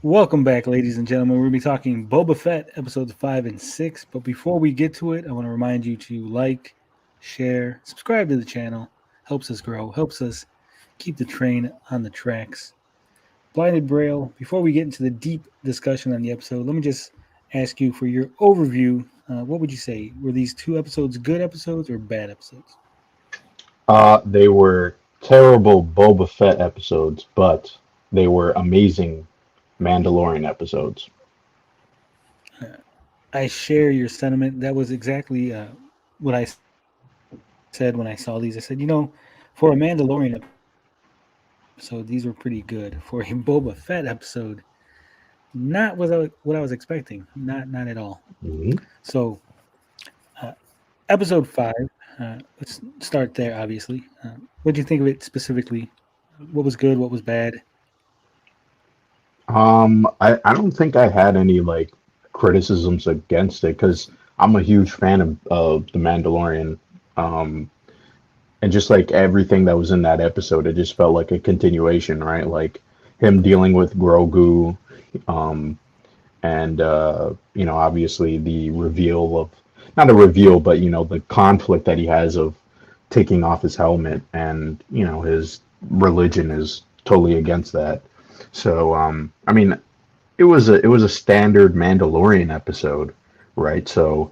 Welcome back, ladies and gentlemen. We're going to be talking Boba Fett, episodes 5 and 6. But before we get to it, I want to remind you to like, share, subscribe to the channel. Helps us grow, helps us keep the train on the tracks. Blinded Braille, before we get into the deep discussion on the episode, let me just ask you for your overview. What would you say? Were these two episodes good episodes or bad episodes? They were terrible Boba Fett episodes, but they were amazing Mandalorian episodes. Uh, I share your sentiment. That was exactly what I said when I saw these. I said, for a Mandalorian episode, these were pretty good. For a Boba Fett episode, not what I was expecting. Not at all. So, Mhm. episode 5. Let's start there. Obviously, what do you think of it specifically? What was good? What was bad? I don't think I had any like criticisms against it because I'm a huge fan of The Mandalorian. Um, and just like everything that was in that episode, it just felt like a continuation, right? Like him dealing with Grogu, um, and obviously the reveal of not a reveal, but the conflict that he has of taking off his helmet, and his religion is totally against that. So I mean, it was a standard Mandalorian episode, right? So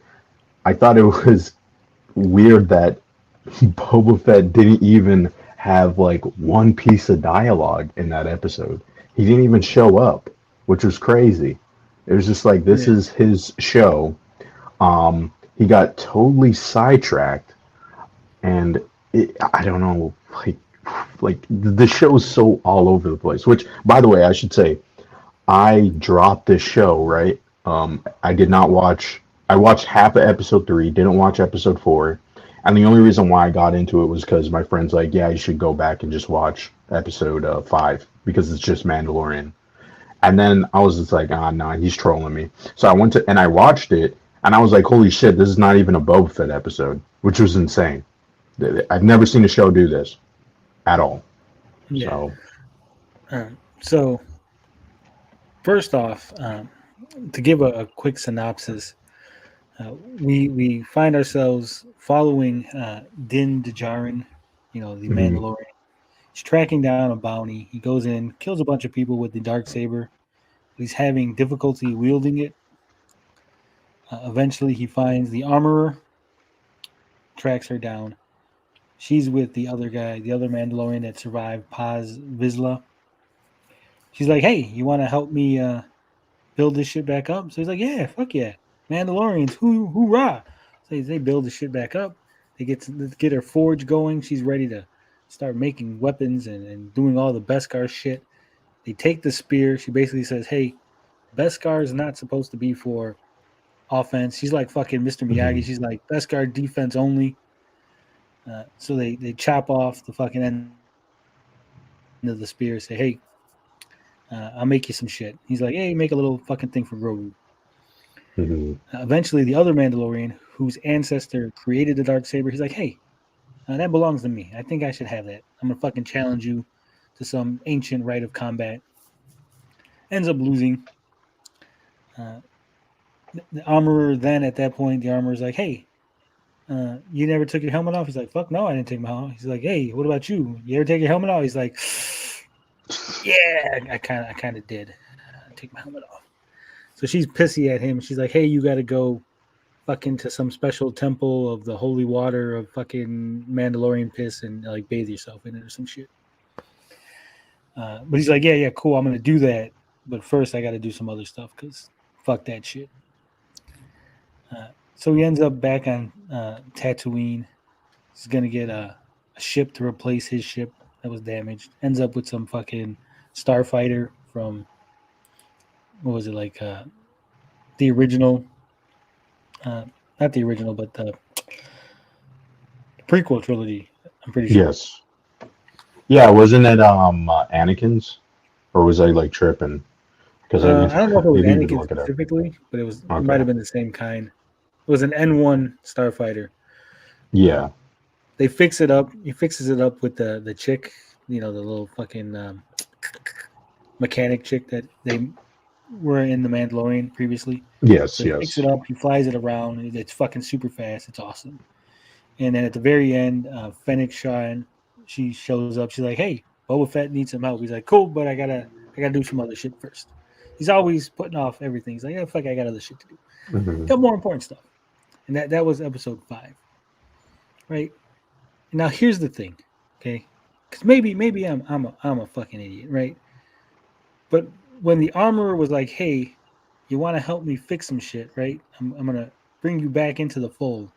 I thought it was weird that Boba Fett didn't even have like one piece of dialogue in that episode. He didn't even show up, which was crazy. It was just like this Yeah, is his show. He got totally sidetracked, and I don't know, like the show is so all over the place. Which, by the way, I should say I dropped this show, right? I did not watch. I watched half of episode three, didn't watch episode four, and the only reason why I got into it was because my friend's like, "Yeah, you should go back and just watch episode five because it's just Mandalorian." And then I was just like, "Ah, no, he's trolling me." So I went to and I watched it, and I was like, "Holy shit, this is not even a Boba Fett episode," which was insane. I've never seen a show do this at all. yeah. So, So first off, to give a quick synopsis, we find ourselves following Din Djarin, the mhm. Mandalorian. He's tracking down a bounty. He goes in, kills a bunch of people with the dark saber. He's having difficulty wielding it. Eventually, he finds the armorer, tracks her down. She's with the other guy, the other Mandalorian that survived, Paz Vizsla. She's like, "Hey, you want to help me build this shit back up?" So he's like, "Yeah, fuck yeah, Mandalorians, hoorah!" So they build the shit back up. They get her forge going. She's ready to start making weapons and doing all the Beskar shit. They take the spear. She basically says, "Hey, Beskar is not supposed to be for offense." She's like fucking Mr. Miyagi. Mhm. She's like Beskar defense only. So they chop off the fucking end of the spear. Say, "Hey, I'll make you some shit." He's like, "Hey, make a little fucking thing for Grogu." Mhm. Eventually, the other Mandalorian, whose ancestor created the dark saber, he's like, "Hey, that belongs to me. I think I should have that. I'm gonna fucking challenge you to some ancient rite of combat." Ends up losing. Uh, the armorer then at that point, the armorer's like, "Hey, you never took your helmet off?" He's like, "Fuck no, I didn't take my helmet." He's like, "Hey, what about you? You ever take your helmet off?" He's like, "Yeah, I kind of did. Take my helmet off." So she's pissy at him. She's like, "Hey, you got to go fucking to some special temple of the holy water of fucking Mandalorian piss and like bathe yourself in it or some shit." But he's like, "Yeah, yeah, cool. I'm gonna do that, but first I got to do some other stuff because fuck that shit." So he ends up back on Tatooine. He's gonna get a ship to replace his ship that was damaged. Ends up with some fucking starfighter from what was it like the original, uh, not the original, but the prequel trilogy. I'm pretty sure. Yes. Yeah, wasn't it Anakin's, or was I like tripping? Because I I don't know if it was didn't even Anakin look it up. specifically, but it might Okay. have been the same kind. It was an N1 starfighter. Uh, Yeah. they fix it up. He fixes it up with the chick, the little fucking mechanic chick that they were in The Mandalorian previously. Yes, So he picks yes. it up, he flies it around, and it's fucking super fast. It's awesome. And then at the very end, Fennec Shine, she shows up. She's like, "Hey, Boba Fett needs some help." He's like, "Cool, but I gotta do some other shit first." He's always putting off everything. He's like, "Yeah, fuck, I got other shit to do. Hmm. Got more important stuff." And that was episode 5, right? Now here's the thing, okay? Because maybe I'm a fucking idiot, right? But when the armorer was like, "Hey, you want to help me fix some shit, right? I'm gonna bring you back into the fold."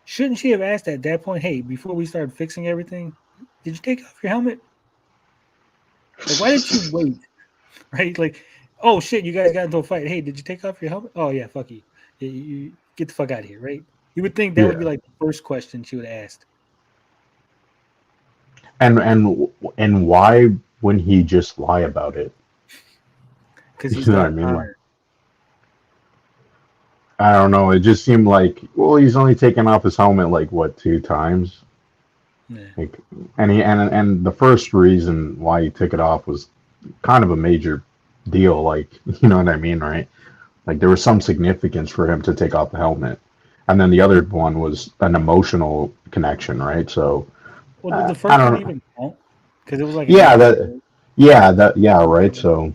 Shouldn't she have asked at that point, "Hey, before we started fixing everything, did you take off your helmet?" Like, why did she wait? Right? Like, oh shit, you guys got into a fight. Hey, did you take off your helmet? Oh yeah, fuck you. You get the fuck out of here, right? You would think that would be Yeah, like the first question she would have asked. and why wouldn't he just lie about it? Because he's You know what got I mean? Like, honor. I don't know. It just seemed like, well, he's only taken off his helmet like what, 2 times? Yeah. Like, and the first reason why he took it off was kind of a major deal. Like, you know what I mean, right? Like there was some significance for him to take off the helmet, and then the other one was an emotional connection, right? So Well, did the I first one don't know. even count? Because it was like an Yeah, instant. that. Yeah, that. Yeah, right. So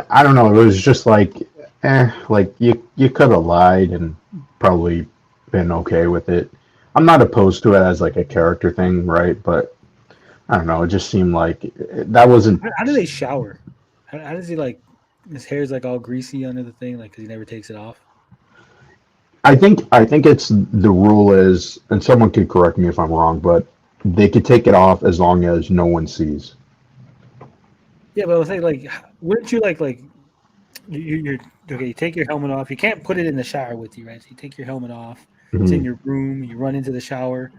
I don't know. It was just like you could have lied and probably been okay with it. I'm not opposed to it as like a character thing, right? But I don't know. It just seemed like that wasn't. How do they shower? How does he like? His hair's like all greasy under the thing, like because he never takes it off. I think it's the rule is, and someone could correct me if I'm wrong, but they could take it off as long as no one sees. Yeah, but I was saying like, wouldn't you like you're okay? You take your helmet off. You can't put it in the shower with you, right? So you take your helmet off. It's in Hmm. your room. You run into the shower.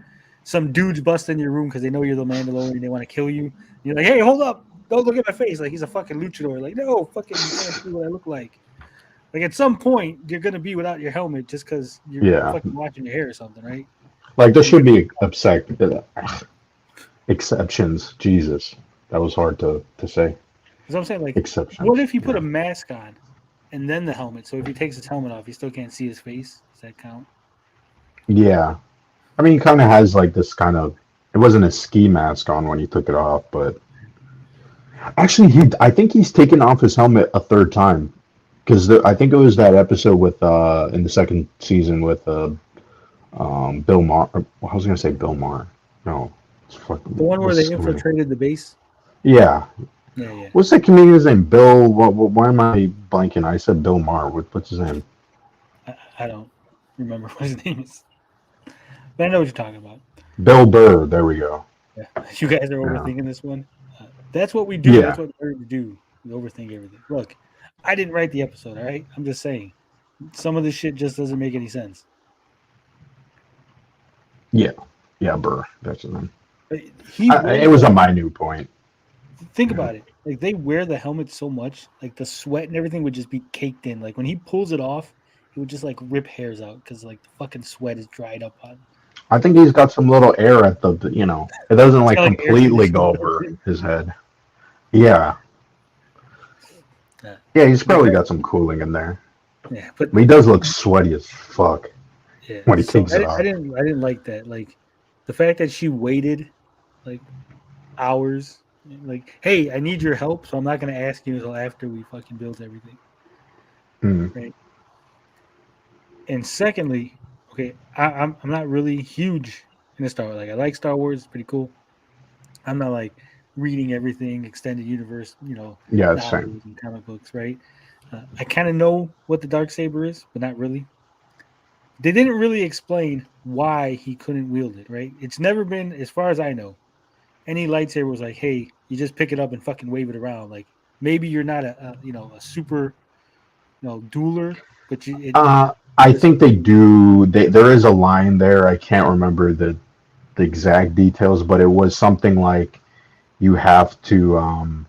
Some dudes bust in your room because they know you're the Mandalorian. They want to kill you. You're like, "Hey, hold up! Don't look at my face!" Like he's a fucking luchador. Like, no, fucking, you can't see what I look like. Like at some point, you're gonna be without your helmet just because you're Yeah, fucking watching your hair or something, right? like there You're should gonna be exceptions. Jesus, that was hard to say. So I'm saying, like, what Exceptions. if he put Yeah. a mask on and then the helmet? So if he takes his helmet off, you still can't see his face. Does that count? Yeah. I mean, he kind of has like this kind of. It wasn't a ski mask on when he took it off, but actually, I think he's taken off his helmet a third time because I think it was that episode with in the second season with Bill Maher. I was gonna say Bill Maher. No, it's The fucking one where they what's the infiltrated the base. yeah. Yeah, yeah. What's that comedian's name? Bill. Why am I blanking? I said Bill Maher. What's his name? I don't remember what his name is, but I know what you're talking about. Bill Burr. There we go. Yeah. You guys are Yeah. overthinking this one. That's what we do. That's Yeah. what nerds do. We overthink everything. Look, I didn't write the episode. All right, I'm just saying some of this shit just doesn't make any sense. Yeah. Yeah. Burr. That's his name. He It wears was the a helmet. minute point. Think Yeah. about it. Like they wear the helmet so much, like the sweat and everything would just be caked in. Like when he pulls it off, it would just like rip hairs out because like the fucking sweat is dried up on. I think he's got some little air at it doesn't It's like got like air completely go conditioning built over in. his head. Yeah. Yeah, Yeah, he's probably Digre- got some cooling in there. yeah, but But he does look sweaty as fuck yeah. when he So takes it I off. didn't like that. Like the fact that she waited like hours. Like, hey, I need your help, so I'm not gonna ask you until after we fucking build everything, Mm. right? And secondly, okay, I'm not really huge into Star Wars. Like I like Star Wars, it's pretty cool. I'm not like reading everything extended universe, Yeah, it's same. novels and comic books, right? I kind of know what the dark saber is, but not really. They didn't really explain why he couldn't wield it, right? It's never been, as far as I know, any lightsaber was like, hey, you just pick it up and fucking wave it around. Like maybe you're not a super dueler, but I just think they do. There is a line there. I can't remember the exact details, but it was something like you have to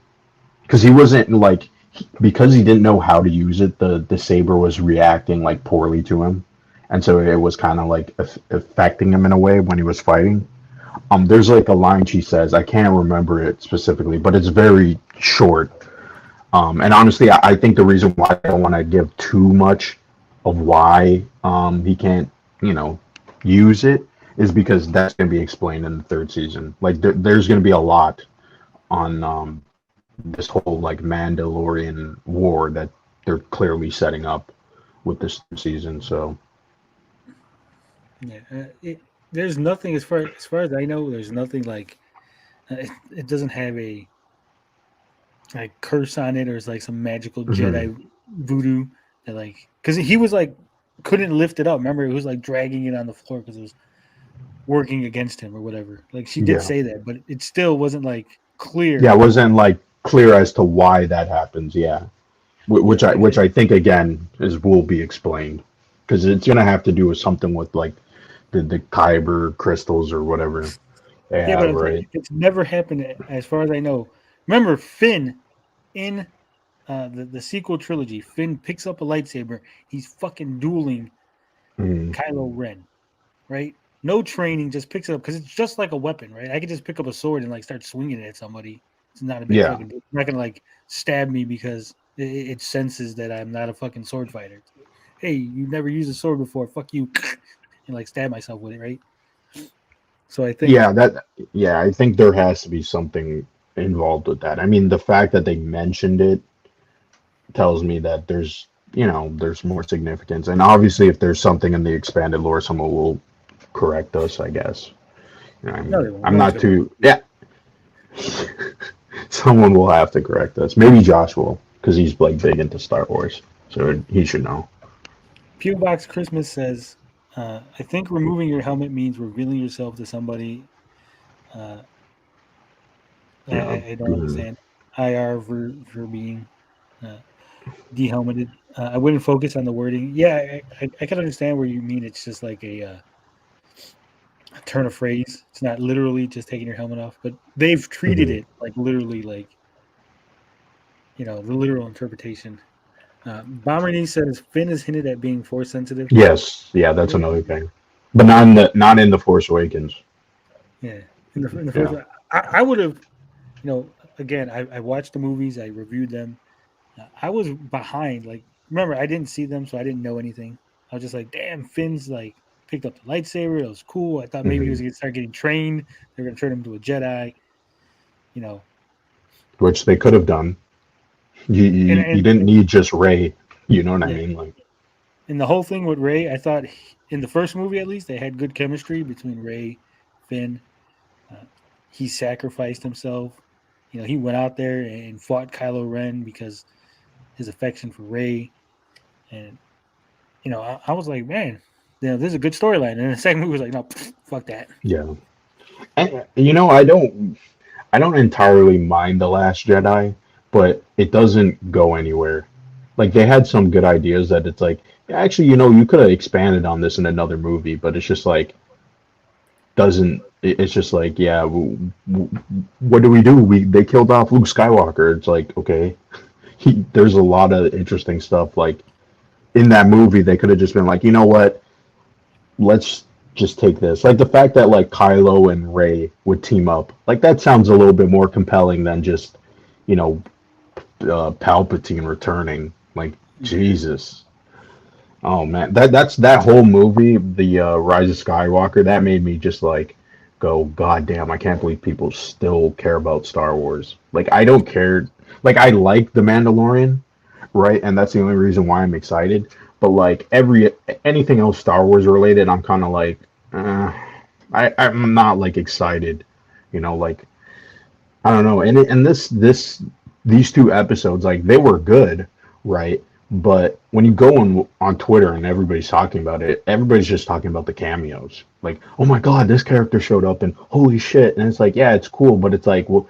because he wasn't like because he didn't know how to use it. The saber was reacting like poorly to him, and so it was kind of like affecting him in a way when he was fighting. There's like a line she says. I can't remember it specifically, but it's very short. And honestly, I think the reason why I don't want to give too much of why he can't, you know, use it is because that's going to be explained in the third season. Like there's going to be a lot on this whole like Mandalorian war that they're clearly setting up with this season. So Yeah, there's nothing as far as I know. There's nothing like it doesn't have a like curse on it or it's like some magical mhm. Jedi voodoo that like because he was like couldn't lift it up. Remember, it was like dragging it on the floor because it was working against him or whatever. Like she did Yeah, say that, but it still wasn't like yeah, it clear. wasn't like clear as to why that happens. Yeah, Yeah, which I think again is will be explained because it's gonna have to do with something with like the kyber crystals or whatever they yeah, but have, I'm saying right? it's never happened as far as I know. Remember, Finn in the sequel trilogy, Finn picks up a lightsaber. He's fucking dueling Mm, Kylo Ren, right? No training, just picks it up because it's just like a weapon, right? I could just pick up a sword and like start swinging it at somebody. It's not a big yeah, fucking deal. It's not gonna like stab me because it senses that I'm not a fucking sword fighter. It's like, hey, you never used a sword before. Fuck you, and like stab myself with it, right? So I think, yeah. Yeah, I think there has to be something involved with that. I mean, the fact that they mentioned it tells me that there's there's more significance, and obviously, if there's something in the expanded lore, someone will correct us, I guess. I no, mean, they won't. I'm No one's not gonna. too, yeah. Someone will have to correct us. Maybe Josh will, because he's like big into Star Wars, so he should know. P.O. Box Christmas says, I think removing your helmet means revealing yourself to somebody. Uh, Yeah. I don't Mhm. understand. IR for being uh, dehelmeted. I wouldn't focus on the wording. Yeah, I can understand where you mean it's just like a turn of phrase. It's not literally just taking your helmet off, but they've treated Mhm. it like literally, like the literal interpretation. Bomberny says Finn is hinted at being force sensitive. Yes, yeah, that's Yeah, another thing, but not in the Force Awakens. yeah. In the first Yeah. one, I would have. Again, I watched the movies, I reviewed them. I was behind. Like, remember, I didn't see them, so I didn't know anything. I was just like, damn, Finn's like picked up the lightsaber. It was cool. I thought maybe he Hmm. was going to start getting trained. They're going to turn him into a Jedi. You know, Which they could have done. You, and you and didn't need just Ray. You know what I yeah, mean? Like, and the whole thing with Ray, I thought in the first movie at least they had good chemistry between Ray, Finn. Uh, he sacrificed himself. He went out there and fought Kylo Ren because his affection for Ray. And I was like, man, this is a good storyline. And the second movie was like, no, fuck that. yeah. And, I don't entirely mind the Last Jedi, but it doesn't go anywhere. Like they had some good ideas that it's like, actually, you could have expanded on this in another movie, but it's just like doesn't. It's just like, yeah, what do we do? They killed off Luke Skywalker. It's like, okay, there's a lot of interesting stuff. Like in that movie, they could have just been like, you know what? Let's just take this. Like the fact that like Kylo and Rey would team up, like that sounds a little bit more compelling than just, you know, Palpatine returning. Like Yeah. Jesus. Oh man, that's that whole movie, the Rise of Skywalker. That made me just like go, God damn! I can't believe people still care about Star Wars. Like I don't care. Like I like The Mandalorian, right? And that's the only reason why I'm excited. But like anything else Star Wars related, I'm kind of like, I'm not like excited. Like I don't know. And these two episodes, like they were good, right? But when you go on Twitter and everybody's talking about it, everybody's just talking about the cameos. Like, oh my God, this character showed up, and holy shit! And it's like, yeah, it's cool, but it's like, well,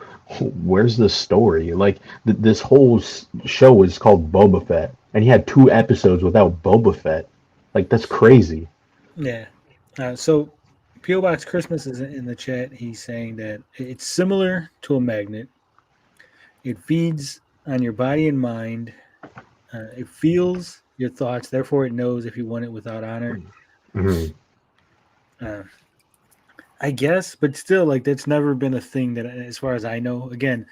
where's the story? Like, this whole show is called Boba Fett, and he had 2 episodes without Boba Fett. Like, that's crazy. Yeah. So PO Box Christmas is in the chat. He's saying that it's similar to a magnet. It feeds on your body and mind. It feels your thoughts. Therefore, it knows if you want it without honor. Hmm. Uh, I guess, but still, like that's never been a thing that, as far as I know. Again,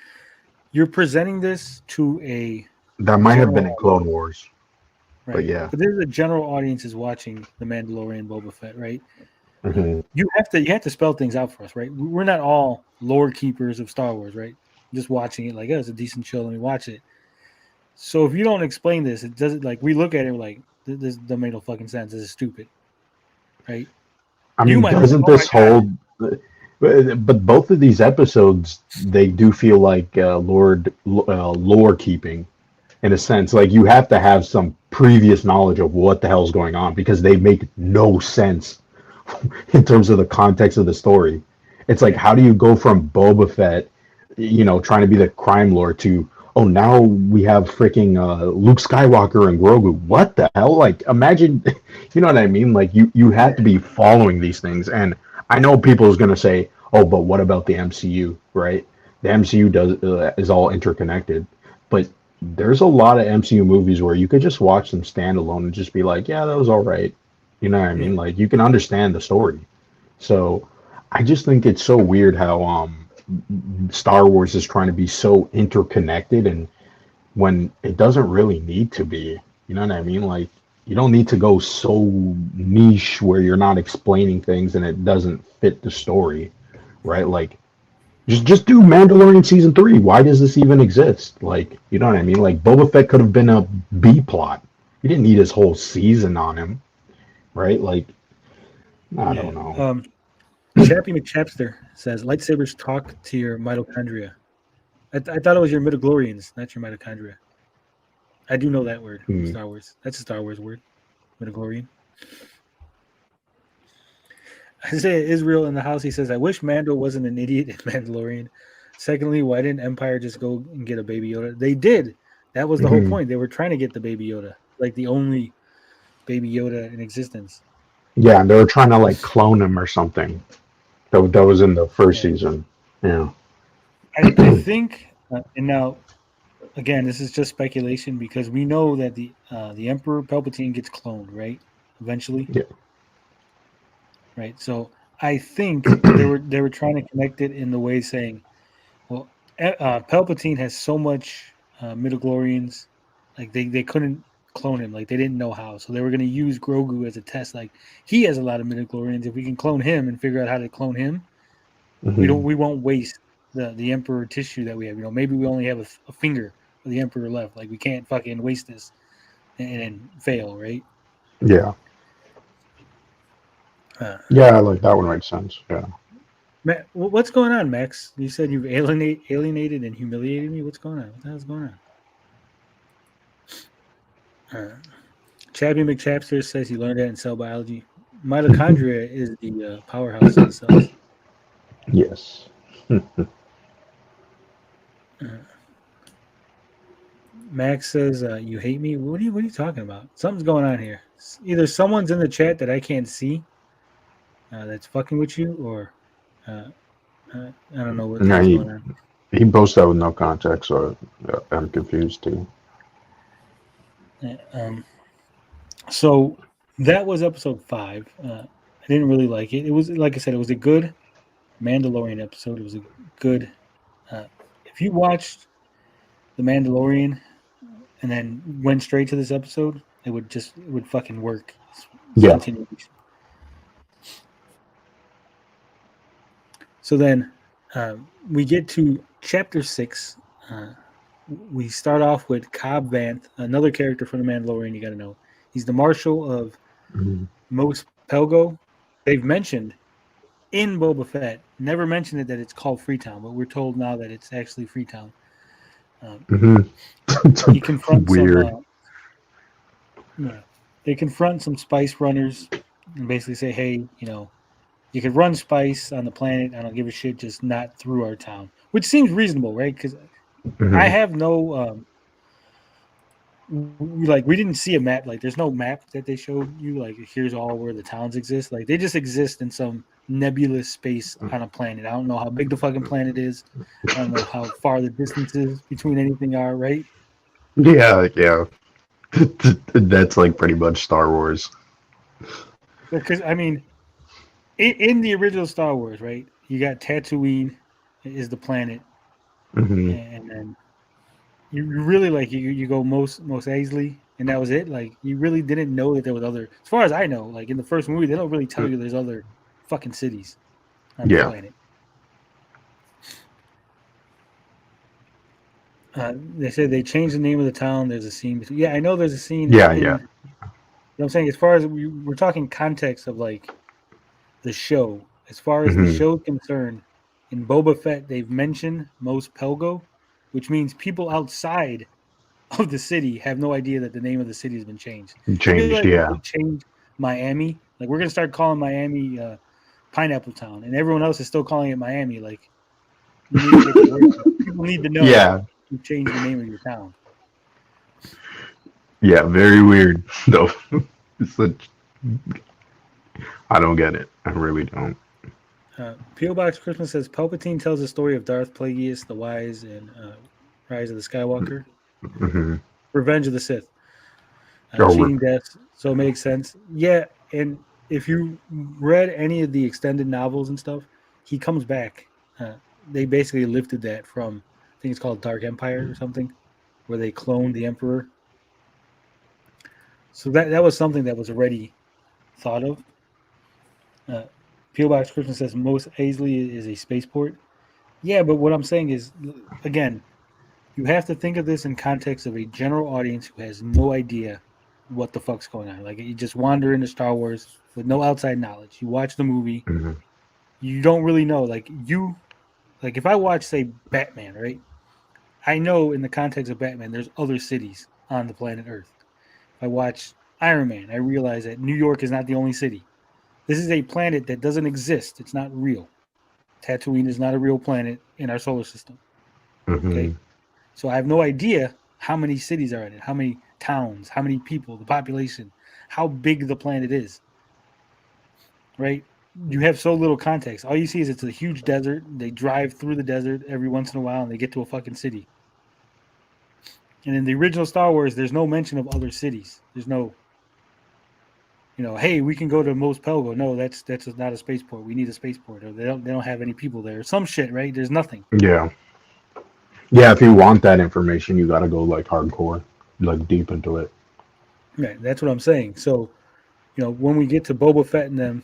you're presenting this to a That might have been in general Clone Wars, but right, yeah. but there's a general audience is watching The Mandalorian, Boba Fett, right? Hmm. You have to spell things out for us, right? We're not all lore keepers of Star Wars, right? Just watching it like, oh, it's a decent show, let me watch it. So if you don't explain this, it doesn't like we look at it like this don't make no fucking sense. This is stupid, right? I You mean, might be like, doesn't oh my this god, hold? But both of these episodes, they do feel like lore keeping in a sense. Like you have to have some previous knowledge of what the hell's going on because they make no sense in terms of the context of the story. It's like, yeah, how do you go from Boba Fett, trying to be the crime lord to, oh, now we have freaking Luke Skywalker and Grogu. What the hell? Like, imagine, you know what I mean? Like, you have yeah, to be following these things. And I know people is gonna say, oh, but what about the MCU, right? The MCU is all interconnected, but there's a lot of MCU movies where you could just watch them standalone and just be like, yeah, that was all right. You know what I yeah, mean? Like, you can understand the story. So I just think it's so weird how Star Wars is trying to be so interconnected and when it doesn't really need to be. You know what I mean? Like you don't need to go so niche where you're not explaining things and it doesn't fit the story, right? Like just do Mandalorian season 3. Why does this even exist? Like, you know what I mean? Like Boba Fett could have been a B plot. You didn't need his whole season on him, right? Like I yeah. don't know. Chappie McChapster says lightsabers talk to your mitochondria. I thought it was your midichlorians, not your mitochondria. I do know that word from Hmm. Star Wars. That's a Star Wars word, midichlorian. Isaiah Israel in the house. He says, "I wish Mando wasn't an idiot in Mandalorian." Secondly, why didn't Empire just go and get a Baby Yoda? They did. That was the whole Hmm. point. They were trying to get the Baby Yoda, like the only Baby Yoda in existence. Yeah, and they were trying to like clone him or something. That was in the first Yeah, season. Yeah. I think, and now again, this is just speculation because we know that the Emperor Palpatine gets cloned, right? Eventually, Yeah. right? So I think they were trying to connect it in the way saying, well, Palpatine has so much midichlorians, like they couldn't clone him, like they didn't know how, so they were going to use Grogu as a test. Like he has a lot of midichlorians. If we can clone him and figure out how to clone him, Hmm. we won't waste the Emperor tissue that we have. Maybe we only have a finger of the Emperor left. Like we can't fucking waste this and fail, right? Yeah. Uh, Yeah, like that would make sense. Yeah. What's going on, Max? You said you've alienated and humiliated me. What's going on? What the hell's going on? Chabby McChapster says he learned that in cell biology. Mitochondria is the powerhouse of the cells. Yes. Uh, Max says you hate me. What are you talking about? Something's going on here. Either someone's in the chat that I can't see that's fucking with you, or uh, I don't know what the No, hell's going on. he posted that with no context, so yeah, I'm confused too. Um, so that was episode 5. I didn't really like it. It was like I said, it was a good Mandalorian episode. It was a good. Uh, if you watched The Mandalorian and then went straight to this episode, it would fucking work. It's Yeah. continuation. So then we get to chapter 6. We start off with Cobb Vanth, another character from The Mandalorian. You got to know he's the marshal of Hmm. Mos Pelgo. They've mentioned in Boba Fett, never mentioned it that it's called Freetown, but we're told now that it's actually Freetown. Um, Hmm. he confronts some. Weird. Yeah, they confront some spice runners and basically say, "Hey, you could run spice on the planet. I don't give a shit. Just not through our town," which seems reasonable, right? Because I Hmm. have no. We didn't see a map. Like there's no map that they showed you. Like here's all where the towns exist. Like they just exist in some nebulous space on a planet. I don't know how big the fucking planet is. I don't know how far the distances between anything are. Right? Yeah, yeah. That's like pretty much Star Wars. Because I mean, in the original Star Wars, right? You got Tatooine is the planet, Hmm. and then you really like you go most Eisley, and that was it. Like you really didn't know that there was other. As far as I know, like in the first movie, they don't really tell you there's other fucking cities on the Yeah. planet. They said they changed the name of the town. There's a scene. Yeah, I know there's a scene Yeah, in. yeah. You know what I'm saying? As far as we're talking context of like the show, as far as the Hmm. show is concerned, in Boba Fett, they've mentioned Mos Pelgo, which means people outside of the city have no idea that the name of the city has been changed. It'd be Changed, like if yeah. we change Miami. Like we're gonna start calling Miami Pineapple Town, and everyone else is still calling it Miami. Like you need to get your words. People need to know Yeah. you changed the name of your town. Yeah, very weird though. It's such, I don't get it. I really don't. P.O. Box Christmas says Palpatine tells the story of Darth Plagueis the Wise and Rise of the Skywalker, Hmm. Revenge of the Sith, Oh, cheating deaths. So it makes sense. Yeah, and if you read any of the extended novels and stuff, he comes back. They basically lifted that from I think it's called Dark Empire or something, where they cloned the Emperor. So that was something that was already thought of. Uh, P.O. Box Christmas says most Aisley is a spaceport. Yeah, but what I'm saying is, again, you have to think of this in context of a general audience who has no idea what the fuck's going on. Like you just wander into Star Wars with no outside knowledge. You watch the movie, hmm. you don't really know. Like if I watch, say, Batman, right? I know in the context of Batman, there's other cities on the planet Earth. If I watch Iron Man, I realize that New York is not the only city. This is a planet that doesn't exist. It's not real. Tatooine is not a real planet in our solar system. Hmm. Okay. So I have no idea how many cities are in it, how many towns, how many people, the population, how big the planet is. Right? You have so little context. All you see is it's a huge desert. They drive through the desert every once in a while and they get to a fucking city. And in the original Star Wars, there's no mention of other cities. There's no, hey, we can go to Mos Pelgo. No, that's not a spaceport. We need a spaceport. Or they don't have any people there. Some shit, right? There's nothing. Yeah. Yeah, if you want that information, you gotta go like hardcore, like deep into it. Right. That's what I'm saying. So when we get to Boba Fett and them,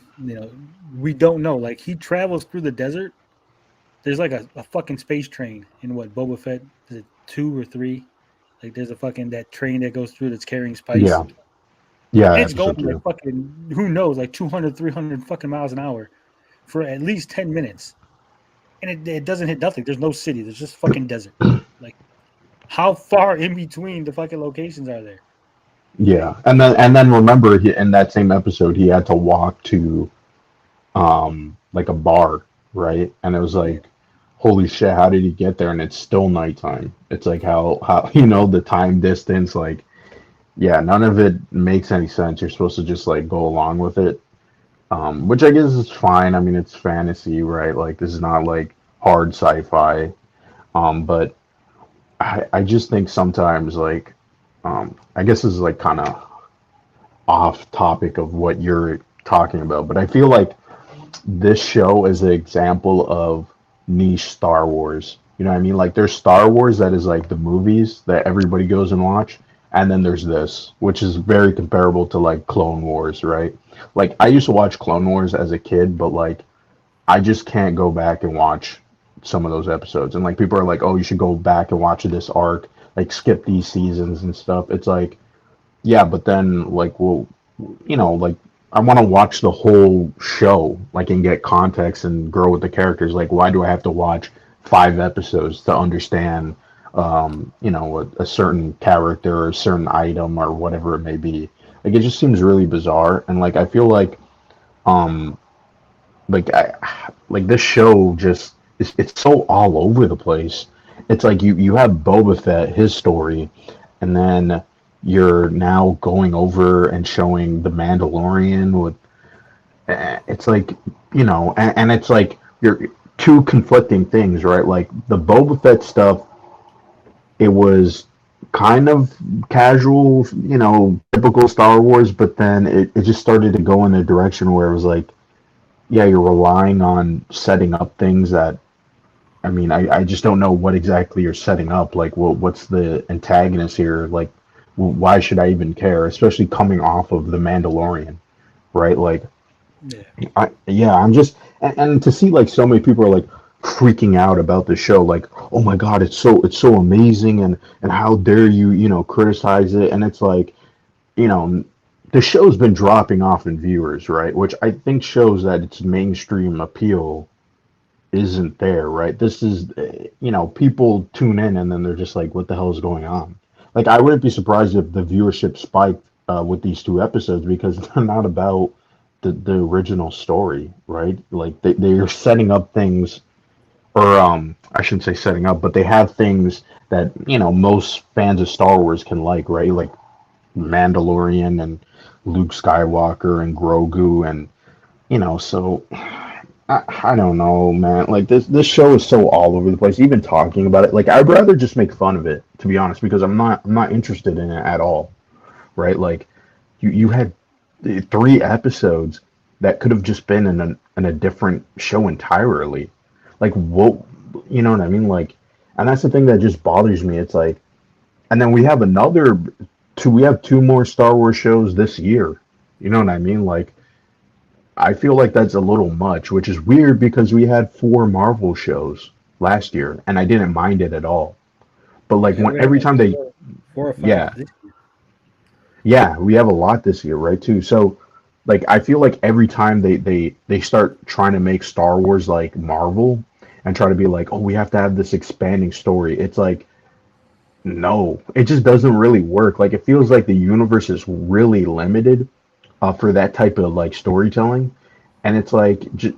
we don't know. Like he travels through the desert. There's like a fucking space train in what Boba Fett is it 2 or 3? Like there's a fucking that train that goes through that's carrying spice. Yeah. Yeah, And it's going episode like 2. fucking who knows, like 200, 300 fucking miles an hour for at least 10 minutes. And it doesn't hit nothing. There's no city. There's just fucking desert. Like how far in between the fucking locations are there? Yeah, and then remember in that same episode he had to walk to like a bar, right? And it was Yeah. like, holy shit, how did he get there? And it's still nighttime. It's like how the time distance, like, yeah, none of it makes any sense. You're supposed to just like go along with it, which I guess is fine. I mean, it's fantasy, right? Like this is not like hard sci-fi, but I just think sometimes like I guess this is like kind of off topic of what you're talking about, but I feel like this show is an example of niche Star Wars. You know what I mean? Like there's Star Wars that is like the movies that everybody goes and watch, and then there's this, which is very comparable to like Clone Wars, right? Like I used to watch Clone Wars as a kid, but like I just can't go back and watch some of those episodes. And like people are like, "Oh, you should go back and watch this arc, like skip these seasons and stuff." It's like, yeah, but then like, well, like I want to watch the whole show, like and get context and grow with the characters. Like, why do I have to watch 5 episodes to understand, a certain character or a certain item or whatever it may be? Like, it just seems really bizarre, and like I feel um, like this show just it's so all over the place. It's like you have Boba Fett, his story, and then you're now going over and showing the Mandalorian with it's like and it's like you're two conflicting things, right? Like the Boba Fett stuff, it was kind of casual, typical Star Wars, but then it just started to go in a direction where it was like, yeah, you're relying on setting up things that I mean, I just don't know what exactly you're setting up. Like, what's the antagonist here? Like, why should I even care? Especially coming off of The Mandalorian, right? Like, Yeah. yeah, I'm just and to see like so many people are like freaking out about the show, like, oh my God, it's so amazing, and how dare you, criticize it? And it's like, you know, the show's been dropping off in viewers, right? Which I think shows that its mainstream appeal isn't there, right? This is, people tune in and then they're just like, what the hell is going on? Like, I wouldn't be surprised if the viewership spiked with these two episodes because they're not about the original story, right? Like, they're setting up things, or I shouldn't say setting up, but they have things that, most fans of Star Wars can like, right? Like Mandalorian and Luke Skywalker and Grogu and, so I don't know, man. Like this show is so all over the place. Even talking about it, like I'd rather just make fun of it, to be honest, because I'm not interested in it at all, right? Like you had three episodes that could have just been in a different show entirely. Like what, you know what I mean? Like, and that's the thing that just bothers me. It's like, and then we have another two. We have two more Star Wars shows this year. You know what I mean? Like I feel like that's a little much, which is weird because we had four Marvel shows last year, and I didn't mind it at all. But like Yeah, when we have every like time they, four or yeah, five this yeah, we have a lot this year, right? Too. So like I feel like every time they start trying to make Star Wars like Marvel and try to be like, oh, we have to have this expanding story. It's like no, it just doesn't really work. Like it feels like the universe is really limited for that type of like storytelling. And it's like, just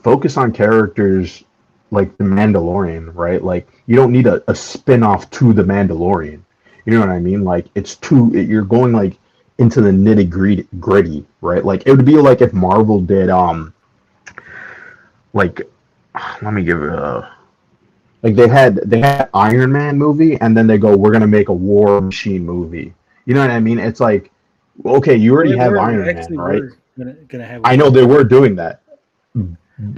focus on characters like the Mandalorian, right? Like you don't need a spin-off to the Mandalorian. You know what I mean? Like you're going like into the nitty gritty, right? Like it would be like if Marvel did, like, let me give it a, like they had Iron Man movie and then they go, we're gonna make a War Machine movie. You know what I mean? It's like, okay, you Well, already they have were they Iron Man, actually right? were gonna have I one know like they that. were doing that,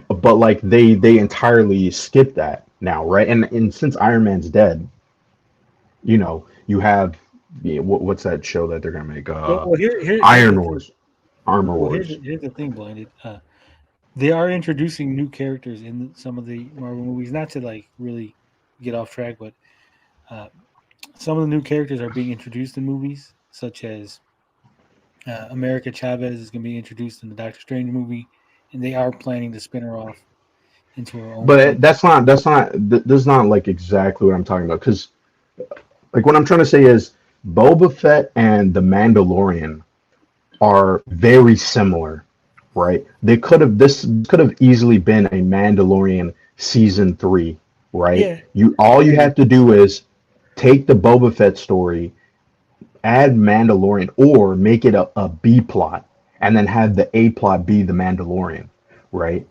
but like they entirely skipped that now, right? And since Iron Man's dead, you have, what's that show that they're gonna make? Well, here's the Iron thing. Wars, Armor Well, Wars. here's the thing, Blinded. They are introducing new characters in some of the Marvel movies. Not to like really get off track, but uh, some of the new characters are being introduced in movies, such as America Chavez is going to be introduced in the Doctor Strange movie, and they are planning to spin her off into her own But film. that's not like exactly what I'm talking about. Because like what I'm trying to say is Boba Fett and the Mandalorian are very similar, right? This could have easily been a Mandalorian season 3, right? Yeah, You I all you agree. have to do is take the Boba Fett story, add Mandalorian, or make it a B plot, and then have the A plot be the Mandalorian, right?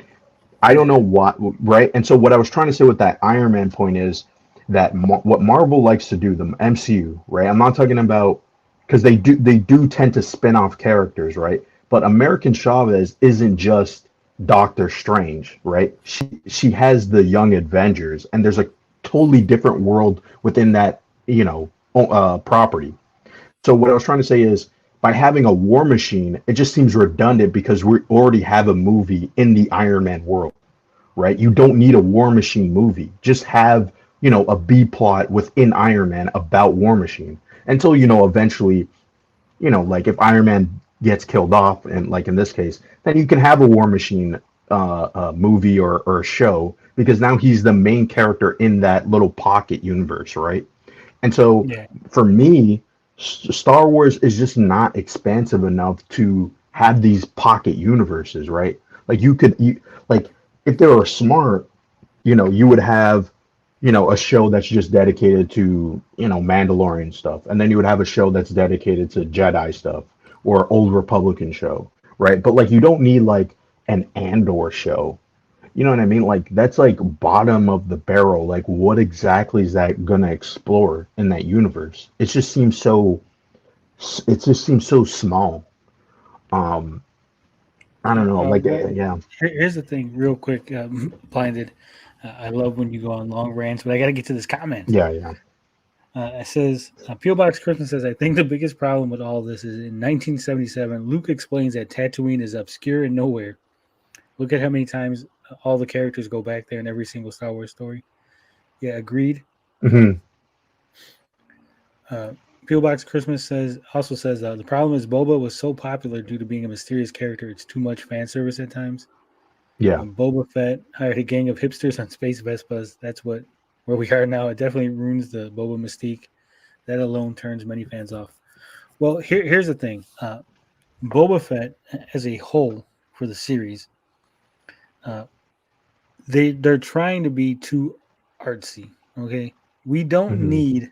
I don't Yeah, know what, right? And so what I was trying to say with that Iron Man point is that what Marvel likes to do, the MCU, right? I'm not talking about, because they do tend to spin off characters, right? But American Chavez isn't just Doctor Strange, right? She has the Young Avengers, and there's a totally different world within that, property. So what I was trying to say is by having a War Machine, it just seems redundant because we already have a movie in the Iron Man world, right? You don't need a War Machine movie. Just have, a B plot within Iron Man about War Machine until, eventually, like if Iron Man gets killed off, and like in this case, then you can have a War Machine movie or a show because now he's the main character in that little pocket universe, right? And so yeah, for me, Star Wars is just not expansive enough to have these pocket universes, right? Like like if they were smart, you would have, a show that's just dedicated to, Mandalorian stuff, and then you would have a show that's dedicated to Jedi stuff or Old Republican show, right? But like you don't need like an Andor show. You know what I mean? Like that's like bottom of the barrel. Like what exactly is that gonna explore in that universe? It just seems so small. I don't yeah. know. Like Well, yeah. here's the thing, real quick. Blinded. I love when you go on long rants, but I got to get to this comment. Yeah. It says, Peel Box Christmas says, I think the biggest problem with all this is in 1977, Luke explains that Tatooine is obscure and nowhere. Look at how many times all the characters go back there in every single Star Wars story. Yeah, agreed. Hmm. Peel Box Christmas also says the problem is Boba was so popular due to being a mysterious character. It's too much fan service at times. Yeah. Boba Fett hired a gang of hipsters on space Vespas. That's where we are now. It definitely ruins the Boba mystique. That alone turns many fans off. Well, here's the thing. Boba Fett as a whole for the series, uh, they're trying to be too artsy. Okay, we don't Hmm. need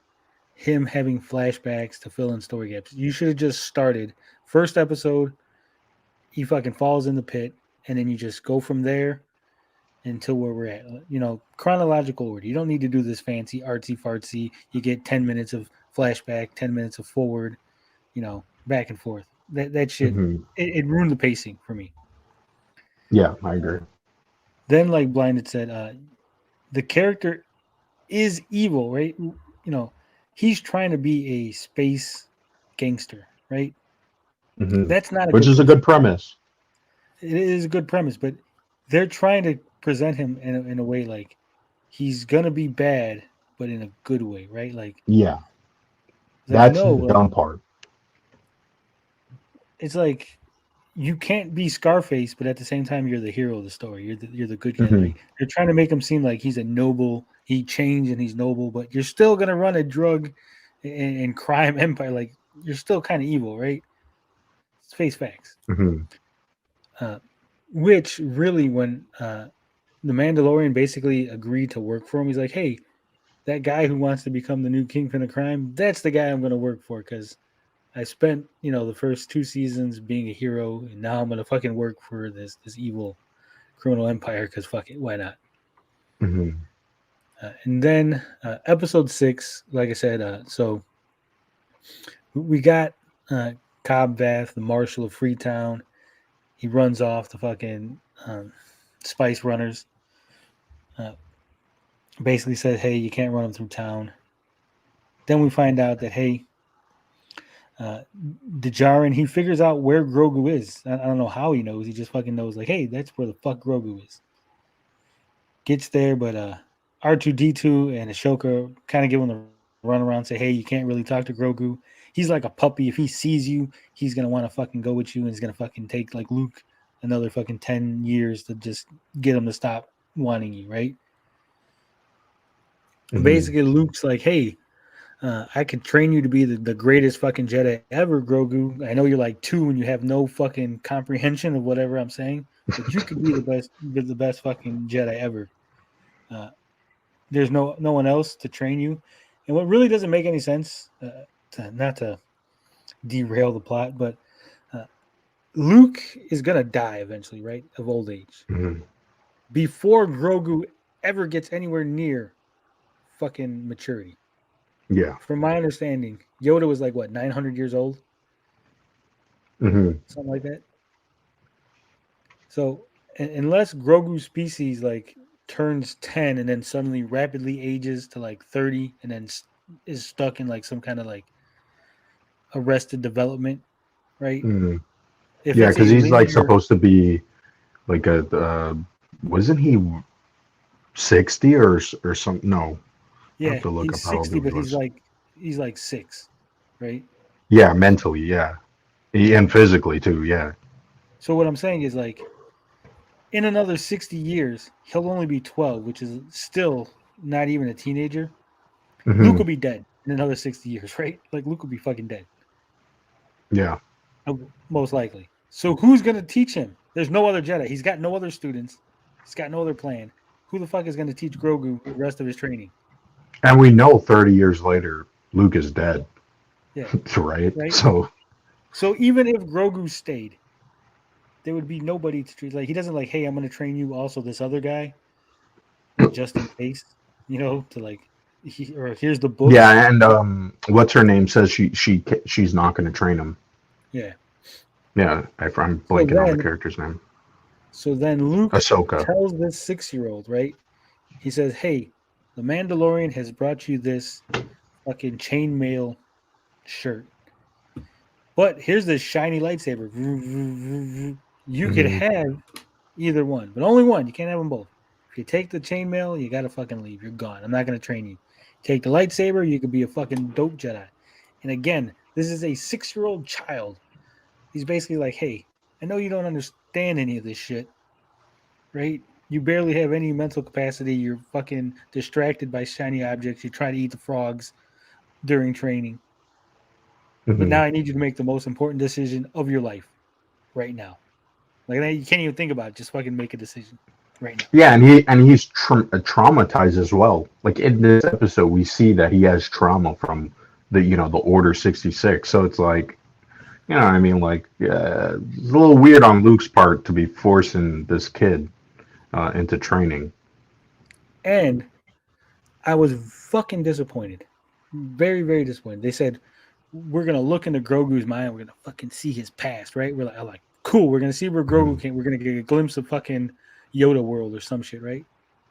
him having flashbacks to fill in story gaps. You should have just started first episode. He fucking falls in the pit, and then you just go from there until where we're at. Chronological order. You don't need to do this fancy artsy fartsy. You get 10 minutes of flashback, 10 minutes of forward. Back and forth. That shit. Hmm. It ruined the pacing for me. Yeah, I agree. Then, like Blinded said, the character is evil, right? He's trying to be a space gangster, right? Hmm. That's not a Which good is a person. good premise. It is a good premise, but they're trying to present him in a way like he's gonna be bad, but in a good way, right? Yeah, Like that's no, the like dumb part. it's like you can't be Scarface, but at the same time you're the hero of the story. You're the good guy, Hmm. right? They're trying to make him seem like he's a noble. He changed and he's noble, but you're still gonna run a drug and crime empire. Like you're still kind of evil, right? Let's face facts. Hmm. Uh, which really, when the Mandalorian basically agreed to work for him, he's like, "Hey, that guy who wants to become the new kingpin of crime, that's the guy I'm going to work for because I spent, the first 2 seasons being a hero, and now I'm going to fucking work for this evil criminal empire because fuck it, why not?" Hmm. And then episode 6, like I said, so we got Cobb Vath, the marshal of Freetown. He runs off the fucking Spice Runners. Uh, Basically said, "Hey, you can't run them through town." Then we find out that hey, Djarin, he figures out where Grogu is. I don't know how he knows. He just fucking knows. Like, hey, that's where the fuck Grogu is. Gets there, but R2D2 and Ashoka kind of give him the run around. Say, hey, you can't really talk to Grogu. He's like a puppy. If he sees you, he's gonna want to fucking go with you, and he's gonna fucking take like Luke another fucking 10 years to just get him to stop wanting you, right? Hmm. Basically, Luke's like, hey, I could train you to be the greatest fucking Jedi ever, Grogu. I know you're like 2 and you have no fucking comprehension of whatever I'm saying, but you could be the best fucking Jedi ever. Uh, there's no one else to train you. And what really doesn't make any sense, not to derail the plot, but uh, Luke is gonna die eventually, right, of old age, Hmm. before Grogu ever gets anywhere near fucking maturity. Yeah. From my understanding, Yoda was like what 900 years old, Hmm. something like that. So unless Grogu's species like turns 10 and then suddenly rapidly ages to like 30 and then is stuck in like some kind of like arrested development, right? Hmm. If Yeah, it's because a he's like linear, supposed to be like wasn't he 60 or some? No, I have yeah, to look up he's how old he 60, but was. he's like 6, right? Yeah, mentally, yeah, and physically too. Yeah. So what I'm saying is like in another 60 years, he'll only be 12, which is still not even a teenager. Luke Hmm. will be dead in another 60 years, right? Like Luke will be fucking dead. Yeah. Most likely. So who's gonna teach him? There's no other Jedi. He's got no other students. He's got no other plan. Who the fuck is gonna teach Grogu the rest of his training? And we know 30 years later, Luke is dead, Yeah, right? right. So, So even if Grogu stayed, there would be nobody to treat. Like he doesn't like, hey, I'm gonna train you also this other guy, like just in case, to like, or here's the book. yeah, and what's her name says she's not going to train him. Yeah. Yeah, I'm So blanking on the then, character's name. so then Luke Ahsoka. tells this 6-year-old, right? He says, "Hey, the Mandalorian has brought you this fucking chainmail shirt, but here's this shiny lightsaber. You could Hmm. have either one, but only one. You can't have them both. If you take the chainmail, you gotta fucking leave. You're gone. I'm not gonna train you. Take the lightsaber, you could be a fucking dope Jedi." And again, this is a 6-year-old child. He's basically like, "Hey, I know you don't understand any of this shit, right? You barely have any mental capacity. You're fucking distracted by shiny objects. You try to eat the frogs during training. But Hmm. now I need you to make the most important decision of your life right now. Like you can't even think about it. Just fucking make a decision right now." Yeah, and he's traumatized as well. Like in this episode, we see that he has trauma from the Order 66. So it's like, I mean, like, it's a little weird on Luke's part to be forcing this kid into training. And I was fucking disappointed. Very, very disappointed. They said, "We're gonna look into Grogu's mind. We're gonna fucking see his past, right?" I'm like, cool. We're gonna see where Grogu Mhm. came. We're gonna get a glimpse of fucking Yoda world or some shit, right?